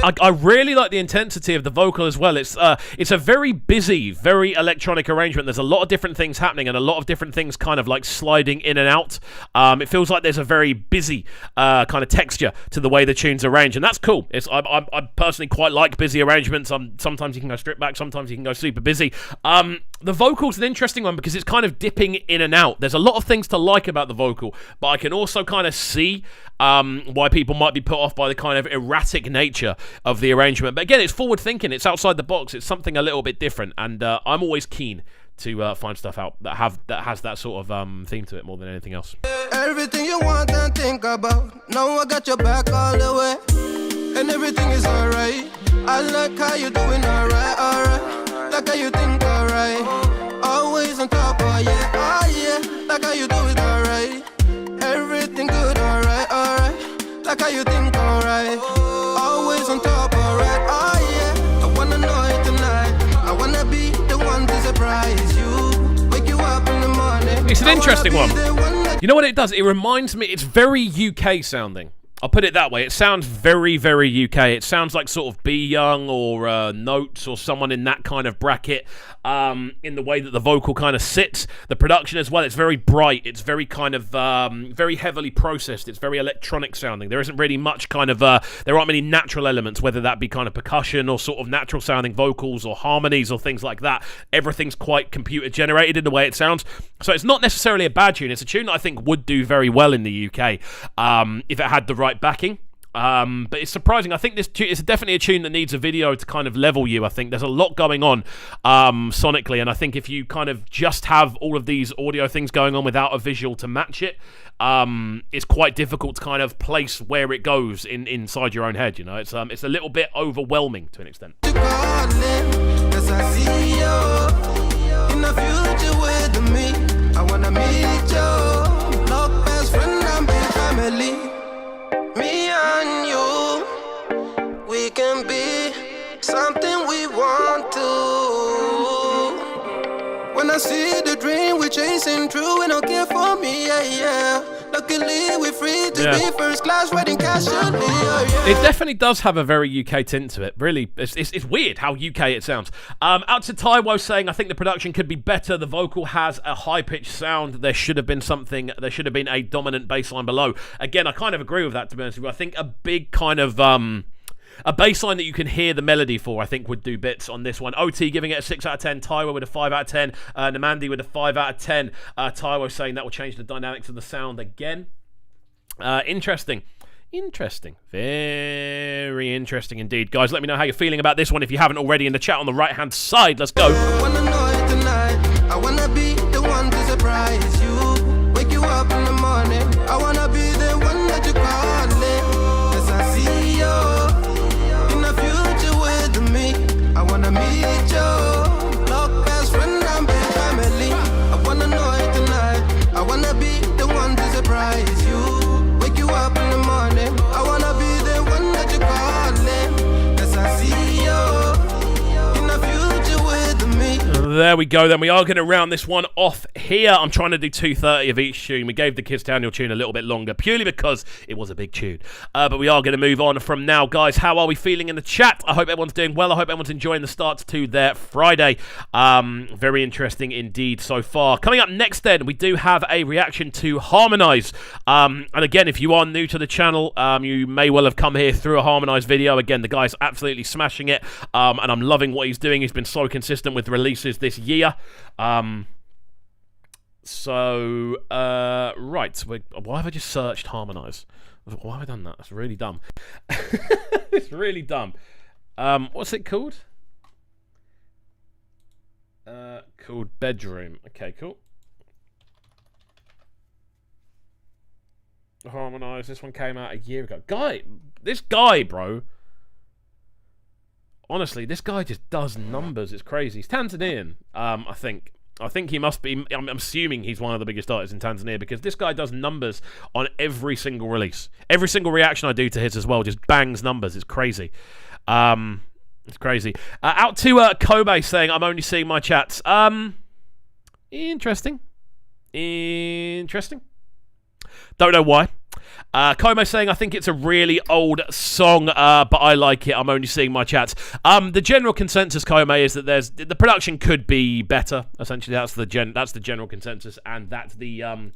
S1: I really like the intensity of the vocal as well. It's a very busy, very electronic arrangement. There's a lot of different things happening and a lot of different things kind of like sliding in and out. It feels like there's a very busy kind of texture to the way the tune's arranged, and that's cool. I personally quite like busy arrangements. Sometimes you can go stripped back, sometimes you can go super busy. The vocal's an interesting one because it's kind of dipping in and out. There's a lot of things to like about the vocal, but I can also kind of see why people might be put off by the kind of erratic nature of the arrangement. But again, it's forward thinking, it's outside the box, it's something a little bit different, and I'm always keen to find stuff out that has that sort of theme to it more than anything else.
S4: Everything you want and think about, now I got your back all the way, and everything is alright. I like how you doing alright, like how you think alright, always on top, oh yeah, like how you do it alright, everything good alright, like how you think alright, always on top, alright, oh yeah, I wanna know it tonight, I wanna be the one to surprise you, wake you up in the morning.
S1: It's an interesting one. You know what it does? It reminds me, it's very UK sounding. I'll put it that way. It sounds very, very UK. It sounds like sort of Be Young or Notes or someone in that kind of bracket in the way that the vocal kind of sits. The production as well, it's very bright. It's very kind of, very heavily processed. It's very electronic sounding. There isn't really much kind of, there aren't many natural elements, whether that be kind of percussion or sort of natural sounding vocals or harmonies or things like that. Everything's quite computer generated in the way it sounds. So it's not necessarily a bad tune. It's a tune that I think would do very well in the UK if it had the right backing. But it's surprising. I think this is definitely a tune that needs a video to kind of level you. I think there's a lot going on sonically, and I think if you kind of just have all of these audio things going on without a visual to match it, it's quite difficult to kind of place where it goes inside your own head. You know, it's a little bit overwhelming to an extent.
S4: I wanna meet you, love best friend and be family. Me and you, we can be something we want to. When I see the dream we're chasing true, we don't care for me, yeah. Luckily we're free to be first class wedding casually, yeah.
S1: It definitely does have a very UK tint to it. Really, it's weird how UK it sounds. Out to Taiwo saying, I think the production could be better. The vocal has a high-pitched sound. There should have been a dominant bass line below. Again, I kind of agree with that, to be honest with you. I think a big kind of a bass line that you can hear the melody for, I think, would do bits on this one. OT giving it a 6 out of 10. Taiwo with a 5 out of 10. Namandi with a 5 out of 10. Taiwo saying that will change the dynamics of the sound again. Interesting. Very interesting indeed. Guys, let me know how you're feeling about this one if you haven't already in the chat on the right-hand side. Let's go.
S4: I wanna know it tonight. I wanna be the one to surprise you. Wake you up in the morning. I wanna be the one that you calling. As I see you in the future with me. I wanna meet you, love best friend and be family. I wanna know it tonight. I wanna be the one to surprise you. Wake you up in the morning. I wanna be the one that you calling. As I see you in the future with me.
S1: There we go, then. We are going to round this one off here. I'm trying to do 2:30 of each tune. We gave the Kizz Daniel tune a little bit longer, purely because it was a big tune. But we are going to move on from now. Guys, how are we feeling in the chat? I hope everyone's doing well. I hope everyone's enjoying the start to their Friday. Very interesting indeed so far. Coming up next then, we do have a reaction to Harmonize. And again, if you are new to the channel, you may well have come here through a Harmonize video. Again, the guy's absolutely smashing it. And I'm loving what he's doing. He's been so consistent with releases this year. So, right. Why have I just searched Harmonize? Why have I done that? That's really dumb. It's really dumb. What's it called? Called Bedroom. Okay, cool. Harmonize. This one came out a year ago. This guy, bro. Honestly, this guy just does numbers. It's crazy. He's Tanzanian, I think. I think he must be. I'm assuming he's one of the biggest artists in Tanzania because this guy does numbers on every single release. Every single reaction I do to his as well just bangs numbers. It's crazy. It's crazy. Out to Kobe saying, I'm only seeing my chats. Interesting. Don't know why. Kobe saying, I think it's a really old song, but I like it. I'm only seeing my chats. The general consensus, Kobe, is that the production could be better. Essentially, that's the general consensus, and that's the I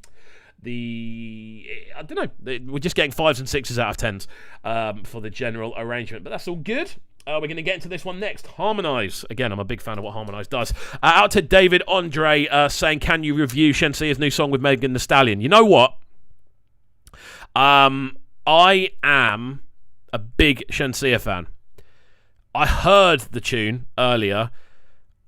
S1: don't know. We're just getting 5s and 6s out of 10s for the general arrangement, but that's all good. We're going to get into this one next. Harmonize. Again, I'm a big fan of what Harmonize does. Out to David Andre saying, can you review Shensea's new song with Megan Thee Stallion? You know what? I am a big Shensia fan. I heard the tune earlier.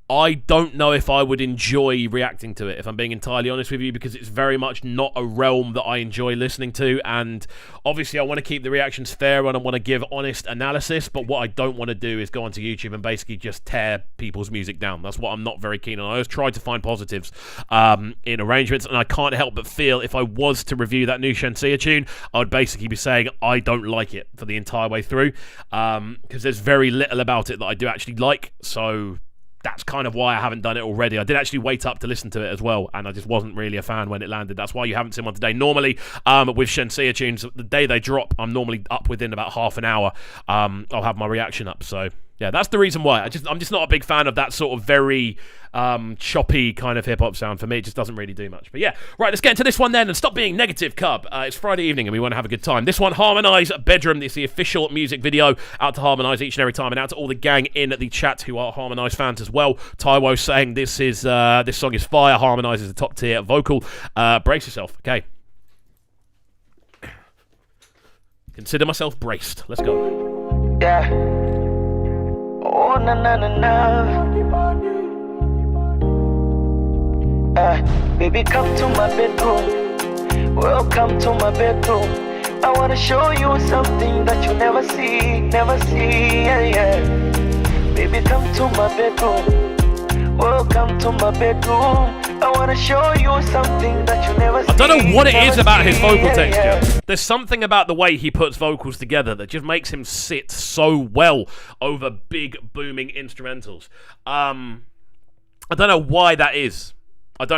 S1: I don't know if I would enjoy reacting to it, if I'm being entirely honest with you, because it's very much not a realm that I enjoy listening to, and obviously I want to keep the reactions fair and I want to give honest analysis, but what I don't want to do is go onto YouTube and basically just tear people's music down. That's what I'm not very keen on. I always try to find positives in arrangements, and I can't help but feel if I was to review that new Shensia tune, I would basically be saying I don't like it for the entire way through, because there's very little about it that I do actually like, so that's kind of why I haven't done it already. I did actually wait up to listen to it as well, and I just wasn't really a fan when it landed. That's why you haven't seen one today. Normally, with Shensia tunes, the day they drop, I'm normally up within about half an hour. I'll have my reaction up, so yeah, that's the reason why. I'm just not a big fan of that sort of very choppy kind of hip-hop sound. For me, it just doesn't really do much. But yeah, right, let's get into this one then, and stop being negative, Cub. It's Friday evening, and we want to have a good time. This one, Harmonize Bedroom. It's the official music video. Out to Harmonize each and every time, and out to all the gang in the chat who are Harmonize fans as well. Taiwo saying this song is fire. Harmonize is a top-tier vocal. Brace yourself, okay? Consider myself braced. Let's go.
S5: Yeah. Oh, na na na na. Baby, come to my bedroom. Welcome to my bedroom. I wanna show you something that you never see, yeah, yeah. Baby, come to my bedroom. Welcome to my bedroom. I wanna show you something that you never see.
S1: I don't know what it is about his vocal texture. Yeah. There's something about the way he puts vocals together that just makes him sit so well over big booming instrumentals. I don't know why that is. But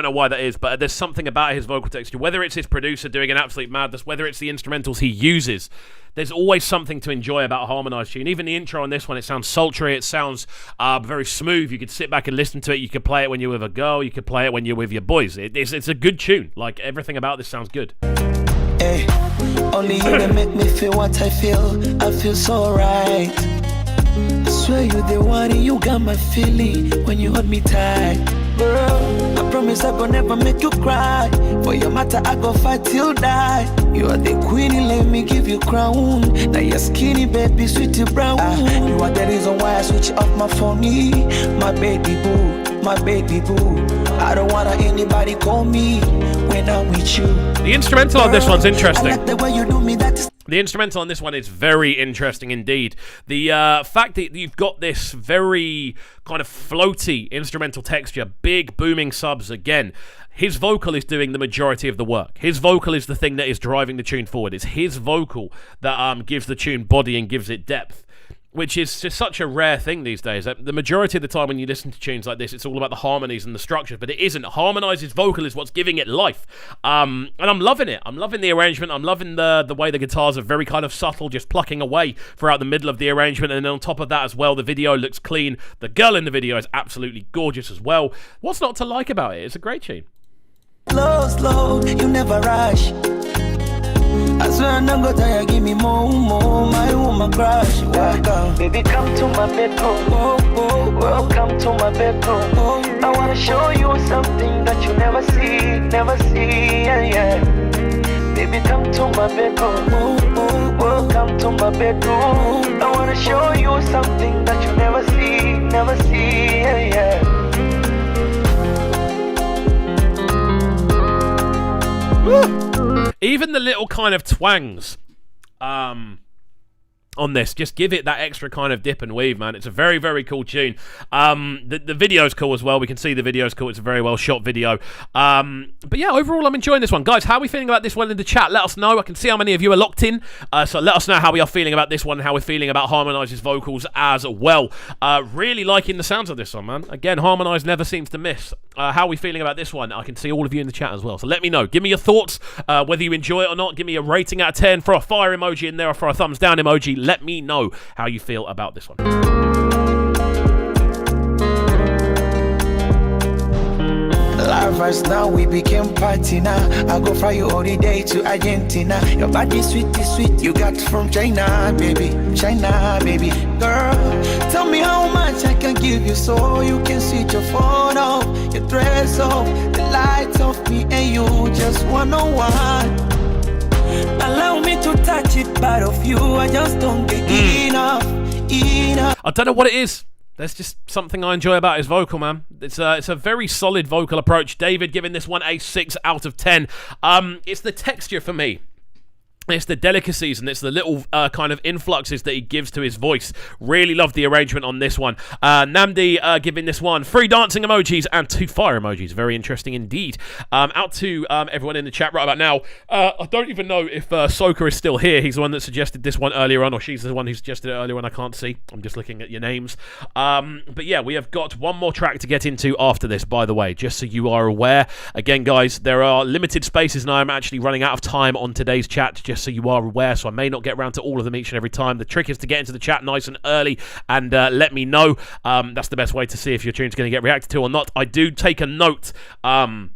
S1: there's something about his vocal texture, whether it's his producer doing an absolute madness, whether it's the instrumentals he uses, there's always something to enjoy about a Harmonize tune. Even the intro on this one, it sounds sultry, it sounds very smooth. You could sit back and listen to it. You could play it when you're with a girl, you could play it when you're with your boys. It's a good tune. Like, everything about this sounds good.
S5: Hey, only you that make me feel what I feel so right. I swear you're the one and you got my feeling when you hold me tight. Girl, I promise I gon' never make you cry. For your matter, I gon' fight till die. You are the queen, let me give you crown. Now you're skinny, baby, sweetie brown. You are the reason why I switch off my phone. My baby boo, my baby boo. I don't wanna anybody call me when I'm with you.
S1: The instrumental on this one's interesting.
S5: I like the way you do me, that's
S1: the instrumental on this one is very interesting indeed. The fact that you've got this very kind of floaty instrumental texture, big booming subs again. His vocal is doing the majority of the work. His vocal is the thing that is driving the tune forward. It's his vocal that gives the tune body and gives it depth, which is just such a rare thing these days. The majority of the time when you listen to tunes like this, it's all about the harmonies and the structure, but it isn't. Harmonize's vocal is what's giving it life. And I'm loving it. I'm loving the arrangement. I'm loving the way the guitars are very kind of subtle, just plucking away throughout the middle of the arrangement. And then on top of that as well, the video looks clean. The girl in the video is absolutely gorgeous as well. What's not to like about it? It's a great tune.
S5: slow, you never rush. I swear I'm not gonna tire, give me more, my woman crush. Welcome, baby, come to my bedroom. Welcome to my bedroom. I wanna show you something that you never see, yeah. Baby, come to my bedroom. Welcome to my bedroom. I wanna show you something that you never see, yeah.
S1: Even the little kind of twangs on this, just give it that extra kind of dip and weave, man. It's a very, very cool tune. The video's cool as well. We can see the video's cool. It's a very well shot video. But yeah, overall, I'm enjoying this one. Guys, how are we feeling about this one in the chat? Let us know. I can see how many of you are locked in. So let us know how we are feeling about this one and how we're feeling about Harmonize's vocals as well. Really liking the sounds of this one, man. Again, Harmonize never seems to miss. How are we feeling about this one? I can see all of you in the chat as well. So let me know. Give me your thoughts, whether you enjoy it or not. Give me a rating out of 10 for a fire emoji in there or for a thumbs down emoji. Let me know how you feel about this one.
S5: Lovers now, we became party now. I go fly you all the day to Argentina. Your body sweet, you got from China, baby. Girl, tell me how much I can give you so you can switch your phone off, your dress off, the lights off me and you just one-on-one. Allow me to touch it, part of you, I just don't get enough.
S1: I don't know what it is. There's just something I enjoy about his vocal, man. It's a very solid vocal approach. David giving this one a 6 out of 10. It's the texture for me. It's the delicacies and it's the little kind of influxes that he gives to his voice. Really love the arrangement on this one. Namdi giving this one 3 dancing emojis and 2 fire emojis. Very interesting indeed. Out to everyone in the chat right about now. I don't even know if Soka is still here. He's the one that suggested this one earlier on, or she's the one who suggested it earlier on. I can't see. I'm just looking at your names. But yeah, we have got one more track to get into after this, by the way, just so you are aware. Again, guys, there are limited spaces and I'm actually running out of time on today's chat, just so you are aware, so I may not get around to all of them each and every time. The trick is to get into the chat nice and early and let me know. That's the best way to see if your tune's going to get reacted to or not. I do take a note of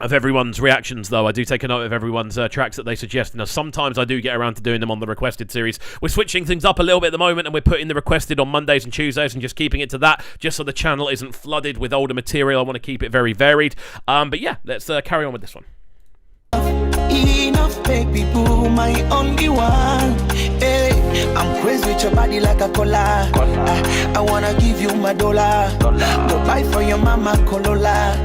S1: everyone's reactions, though. I do take a note of everyone's tracks that they suggest. Now, sometimes I do get around to doing them on the requested series. We're switching things up a little bit at the moment, and we're putting the requested on Mondays and Tuesdays and just keeping it to that, just so the channel isn't flooded with older material. I want to keep it very varied. But yeah, let's carry on with this one.
S5: Enough, baby boo, my only one. Hey, I'm crazy with your body like a cola. I wanna give you my dollar. Go buy for your mama Corolla.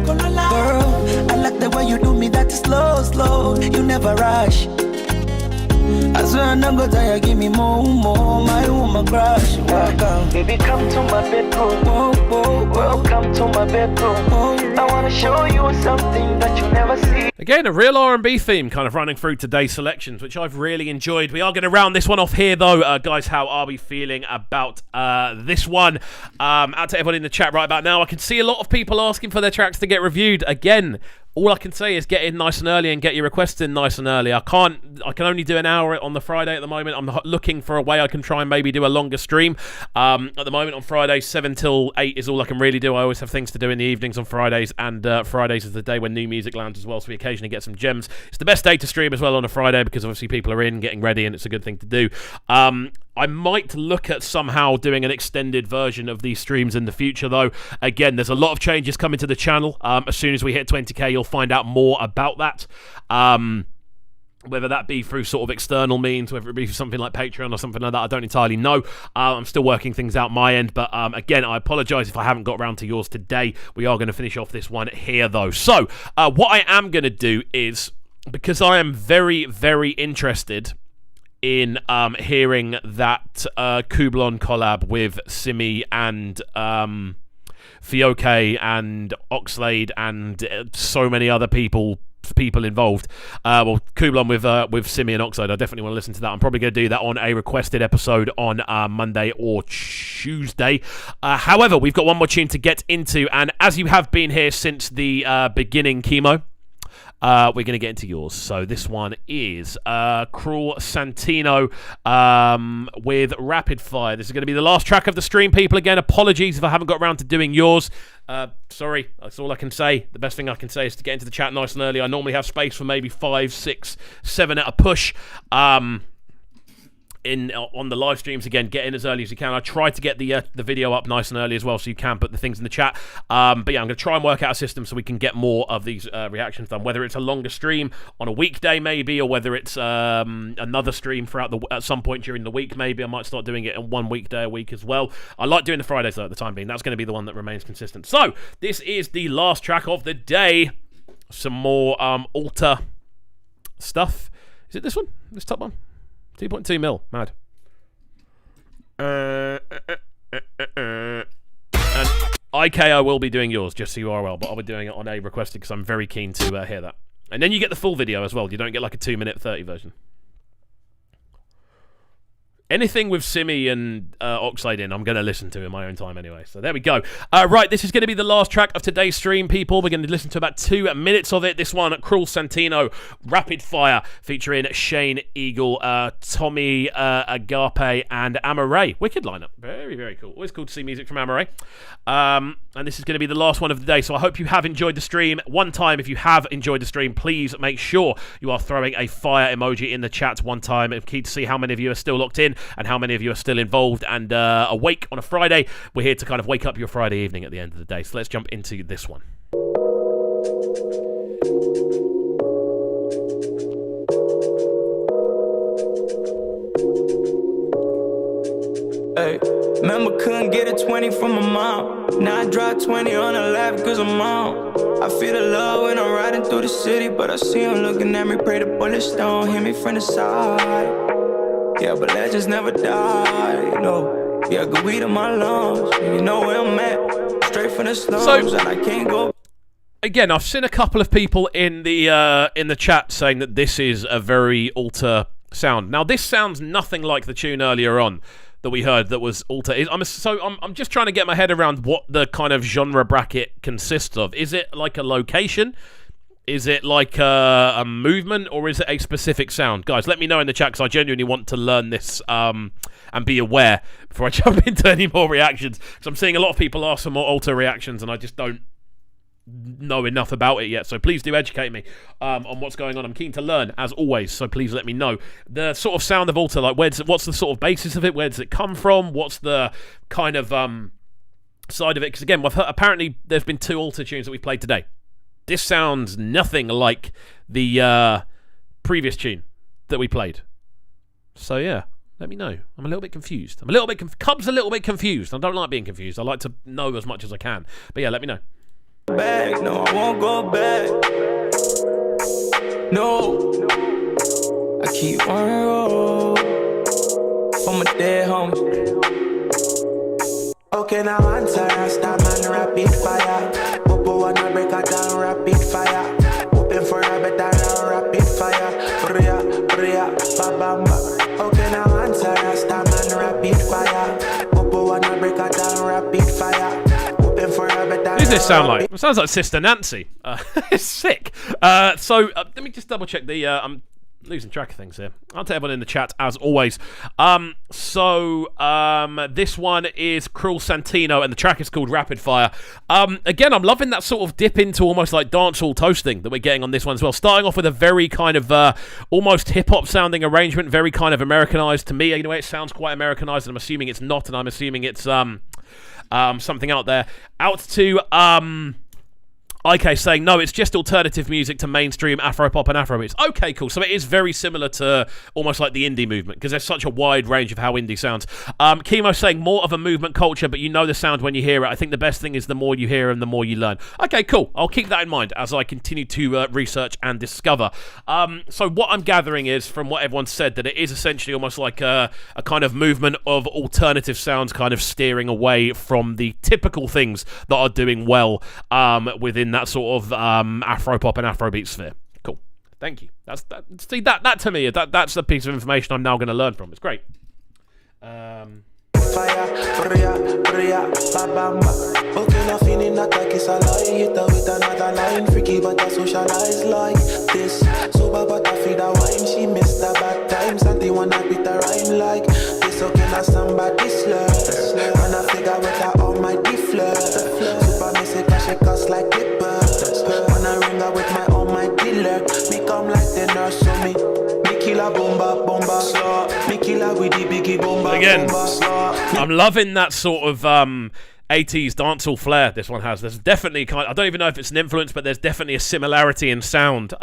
S5: Girl, I like the way you do me that slow. You never rush. I swear I'm not gonna tire, give me more, my woman crush. Welcome, baby, come to my bedroom. Welcome to my bedroom. I wanna show you something that you never see.
S1: Again, a real R&B theme kind of running through today's selections, which I've really enjoyed. We are going to round this one off here, though. Guys, how are we feeling about this one? Out to everyone in the chat right about now. I can see a lot of people asking for their tracks to get reviewed. Again, all I can say is get in nice and early and get your requests in nice and early. I can only do an hour on the Friday at the moment. I'm looking for a way I can try and maybe do a longer stream. At the moment on Fridays, 7 till 8 is all I can really do. I always have things to do in the evenings on Fridays, and Fridays is the day when new music lands as well, so we occasionally get some gems. It's the best day to stream as well on a Friday because obviously people are in, getting ready, and it's a good thing to do. I might look at somehow doing an extended version of these streams in the future, though. Again, there's a lot of changes coming to the channel. As soon as we hit 20k, you'll find out more about that. Whether that be through sort of external means, whether it be something like Patreon or something like that, I don't entirely know. I'm still working things out my end, but again, I apologise if I haven't got around to yours today. We are going to finish off this one here, though. So, what I am going to do is, because I am very, very interested in hearing that Kublon collab with Simi and Fioke and Oxlade and so many other people involved. Well, Kublon with Simi and Oxlade, I definitely want to listen to that. I'm probably going to do that on a requested episode on Monday or Tuesday. However, we've got one more tune to get into, and as you have been here since the beginning, Chemo, we're going to get into yours. So this one is Cruel Santino with Rapid Fire. This is going to be the last track of the stream, people. Again, apologies if I haven't got around to doing yours. Sorry, that's all I can say. The best thing I can say is to get into the chat nice and early. I normally have space for maybe 5, 6, 7 at a push. On the live streams, again, get in as early as you can. I try to get the video up nice and early as well, so you can put the things in the chat. But yeah, I'm going to try and work out a system so we can get more of these reactions done, whether it's a longer stream on a weekday maybe, or whether it's another stream throughout at some point during the week maybe. I might start doing it in one weekday a week as well. I like doing the Fridays though at the time being. That's going to be the one that remains consistent. So this is the last track of the day. Some more alter stuff. Is it this one? This top one? 2.2 mil. Mad. And IK, will be doing yours, just so you are aware, but I'll be doing it on a requested because I'm very keen to hear that. And then you get the full video as well. You don't get like a 2-minute 30 version. Anything with Simi and Oxlade in, I'm going to listen to in my own time anyway. So there we go. Right, this is going to be the last track of today's stream, people. We're going to listen to about 2 minutes of it. This one, Cruel Santino, Rapid Fire, featuring Shane Eagle, Tommy Agape, and Amaray. Wicked lineup. Very, very cool. Always cool to see music from Amaray. And this is going to be the last one of the day, so I hope you have enjoyed the stream. One time, if you have enjoyed the stream, please make sure you are throwing a fire emoji in the chat one time. I'm keen to see how many of you are still locked in and how many of you are still involved and awake on a Friday. We're here to kind of wake up your Friday evening at the end of the day, so let's jump into this one.
S6: Hey, remember couldn't get a 20 from my mom. Now I drop 20 on the lap cause I'm on. I feel the love when I'm riding through the city, but I see him looking at me, pray the bullets don't hit me from the side. Yeah, but legends never die, you know. Yeah, good weed in my lungs, you know where I'm at. Straight from the slums and I can't go.
S1: Again, I've seen a couple of people in the chat saying that this is a very alter sound. Now, this sounds nothing like the tune earlier on that we heard that was alter. I'm just trying to get my head around what the kind of genre bracket consists of. Is it like a location? Is it like a movement, or is it a specific sound? Guys, let me know in the chat because I genuinely want to learn this and be aware before I jump into any more reactions. Because I'm seeing a lot of people ask for more alter reactions and I just don't know enough about it yet, so please do educate me on what's going on. I'm keen to learn as always, so please let me know the sort of sound of alter. Like, what's the sort of basis of it? Where does it come from? What's the kind of side of it? Because again, apparently there's been 2 alter tunes that we've played today. This sounds nothing like the previous tune that we played. So yeah, let me know. I'm a little bit confused. Cub's a little bit confused. I don't like being confused. I like to know as much as I can. But yeah, let me know.
S6: Back, no, I won't go back. No, I keep on roll for my dead homies.
S3: Okay, now answer Rasta man, rapid fire. Popo wanna break her down, rapid fire. Open for a better round, rapid fire. Bria, babamba. Okay, now answer Rasta man, rapid fire. Popo wanna break her down, rapid fire.
S1: Who does this sound like? It sounds like Sister Nancy. It's sick. So let me just double check the. I'm losing track of things here. I'll tell everyone in the chat as always. This one is Cruel Santino and the track is called Rapid Fire. Again, I'm loving that sort of dip into almost like dancehall toasting that we're getting on this one as well. Starting off with a very kind of almost hip-hop sounding arrangement, very kind of Americanized to me. Anyway, it sounds quite Americanized, and I'm assuming it's not, and I'm assuming it's something out there. Out to IK saying, no, it's just alternative music to mainstream Afropop and Afrobeats. Okay, cool. So it is very similar to almost like the indie movement, because there's such a wide range of how indie sounds. Chemo saying, more of a movement culture, but you know the sound when you hear it. I think the best thing is the more you hear and the more you learn. Okay, cool. I'll keep that in mind as I continue to research and discover. So what I'm gathering is, from what everyone said, that it is essentially almost like a kind of movement of alternative sounds kind of steering away from the typical things that are doing well within that sort of Afropop and Afrobeat sphere. Cool. Thank you. See that to me, that's the piece of information I'm now going to learn from. It's great.
S5: ain't freaky, but I socialize like this. Sober, but I feed her wine. She missed her bad times, and they wanna beat her rhyme like this. Okay, now somebody slur. And I figure with her all my flirt. Super messy, cause she cuss like it birds. When I ring her with my almighty dealer, me come like the nurse, so me kill a bomba, bomba. Me kill her with the biggie bomba.
S1: Again, I'm loving that sort of 80s dancehall flair this one has. There's definitely I don't even know if it's an influence, but there's definitely a similarity in sound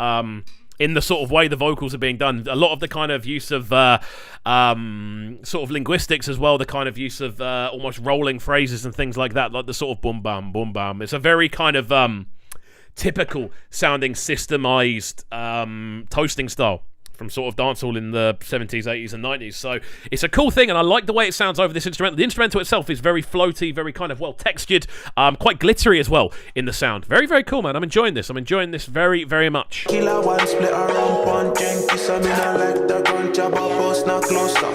S1: in the sort of way the vocals are being done. A lot of the kind of use of sort of linguistics as well, the kind of use of almost rolling phrases and things like that, like the sort of boom bam. It's a very kind of typical sounding systemized toasting style from sort of dancehall in the 70s, 80s and 90s. So it's a cool thing, and I like the way it sounds over this instrumental. The instrumental itself is very floaty, very kind of well textured, quite glittery as well in the sound. Very, very cool, man. I'm enjoying this. I'm enjoying this very, very much.
S5: Killer one split around one drink, kiss me not like the gun job, post not closer.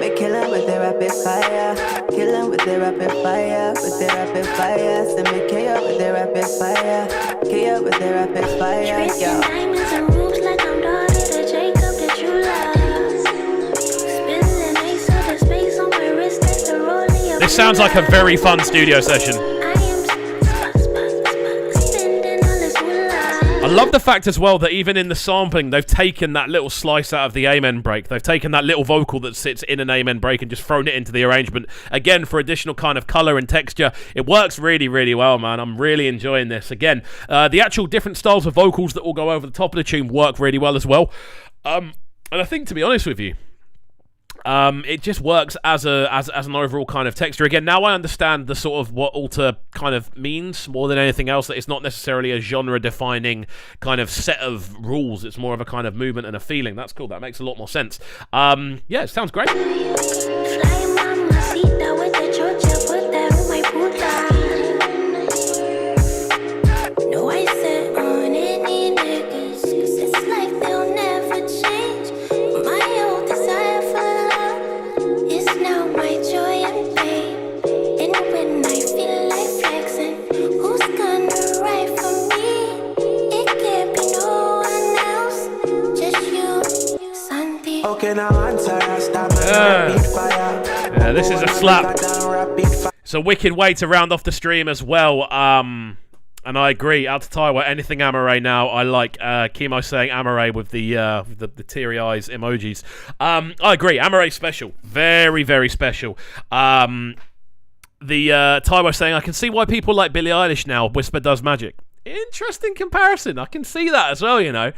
S7: We kill 'em with the rapid fire, kill 'em with the rapid fire, with the rapid fire. Send me KO with the rapid fire, KO with the rapid fire.
S8: Tracing diamonds and rules like I'm daughter to Jacob that you love. Spilling ace of the space on my wrist, that's the rolling of.
S1: This sounds like a very fun studio session. I love the fact as well that even in the sampling, they've taken that little slice out of the amen break. They've taken that little vocal that sits in an amen break and just thrown it into the arrangement. Again, for additional kind of colour and texture. It works really, really well, man. I'm really enjoying this. Again, the actual different styles of vocals that will go over the top of the tune work really well as well. And I think, to be honest with you, it just works as an overall kind of texture. Again, now I understand the sort of what alter kind of means more than anything else, that it's not necessarily a genre-defining kind of set of rules. It's more of a kind of movement and a feeling. That's cool. That makes a lot more sense. Yeah, it sounds great.
S8: No, I said on any niggas, 'cause it's like they'll never change. My old desire for love is now my joy and pain. And when I feel like flexing, who's gonna ride for me? It can't be no one else, just you, Santi.
S5: Okay, now answer us, that fire.
S1: Yeah, this is a slap. It's a wicked way to round off the stream as well. And I agree. Out to Taiwa, anything Amaray now, I like. Chemo saying Amaray with the teary eyes emojis. I agree. Amaray special. Very, very special. The Taiwa saying, I can see why people like Billie Eilish now. Whisper does magic. Interesting comparison. I can see that as well, you know.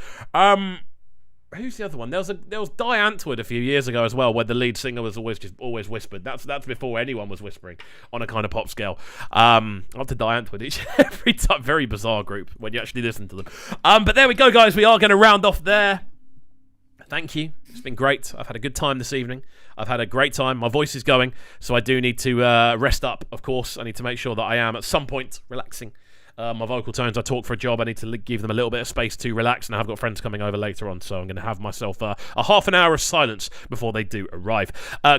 S1: Who's the other one? There was Di Antwoord a few years ago as well, where the lead singer was always whispered. That's before anyone was whispering on a kind of pop scale. Up to Di Antwoord every time. Very bizarre group when you actually listen to them. But there we go, guys. We are going to round off there. Thank you. It's been great. I've had a good time this evening. I've had a great time. My voice is going, so I do need to rest up. Of course, I need to make sure that I am at some point relaxing. My vocal tones, I talk for a job. I need to give them a little bit of space to relax, and I've got friends coming over later on, so I'm going to have myself a half an hour of silence before they do arrive.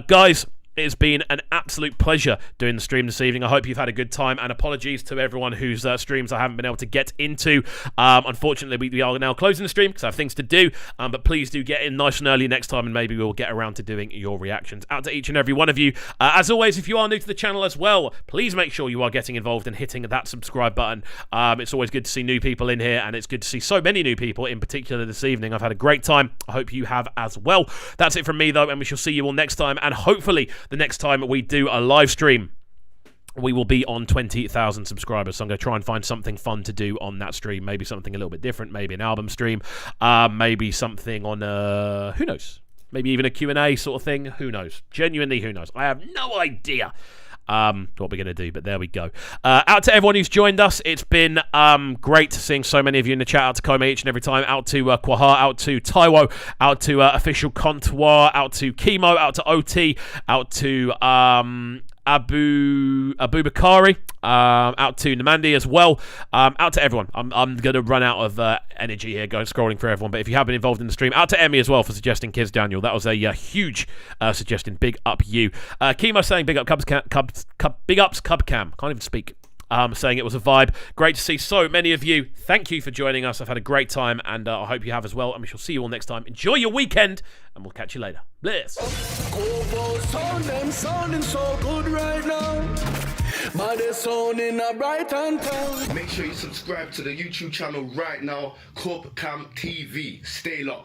S1: Guys, it has been an absolute pleasure doing the stream this evening. I hope you've had a good time, and apologies to everyone whose streams I haven't been able to get into. Unfortunately, we are now closing the stream because I have things to do, but please do get in nice and early next time, and maybe we'll get around to doing your reactions. Out to each and every one of you. As always, if you are new to the channel as well, please make sure you are getting involved and hitting that subscribe button. It's always good to see new people in here, and it's good to see so many new people, in particular this evening. I've had a great time. I hope you have as well. That's it from me, though, and we shall see you all next time, and hopefully the next time we do a live stream, we will be on 20,000 subscribers. So I'm going to try and find something fun to do on that stream. Maybe something a little bit different. Maybe an album stream. Maybe something on, who knows? Maybe even a Q&A sort of thing. Who knows? Genuinely, who knows? I have no idea what we're going to do, but there we go. Out to everyone who's joined us. It's been great seeing so many of you in the chat. Out to Kome each and every time. Out to Quahar, out to Taiwo, out to Official Comptoir, out to Chemo, out to OT, out to Abu Bakari, out to Namandi as well, out to everyone. I'm going to run out of energy here going scrolling for everyone, but if you have been involved in the stream, out to Emmy as well for suggesting Kizz Daniel. That was a huge suggestion. Big up you. Chemo saying big up big ups Cubcam. Can't even speak. saying it was a vibe. Great to see so many of you. Thank you for joining us. I've had a great time, and I hope you have as well. And we shall see you all next time. Enjoy your weekend, and we'll catch you later. Bliss.
S9: Sounding so good right now. But they're sounding a Brighton town.
S10: Make sure you subscribe to the YouTube channel right now, Cubcamtv. Stay locked.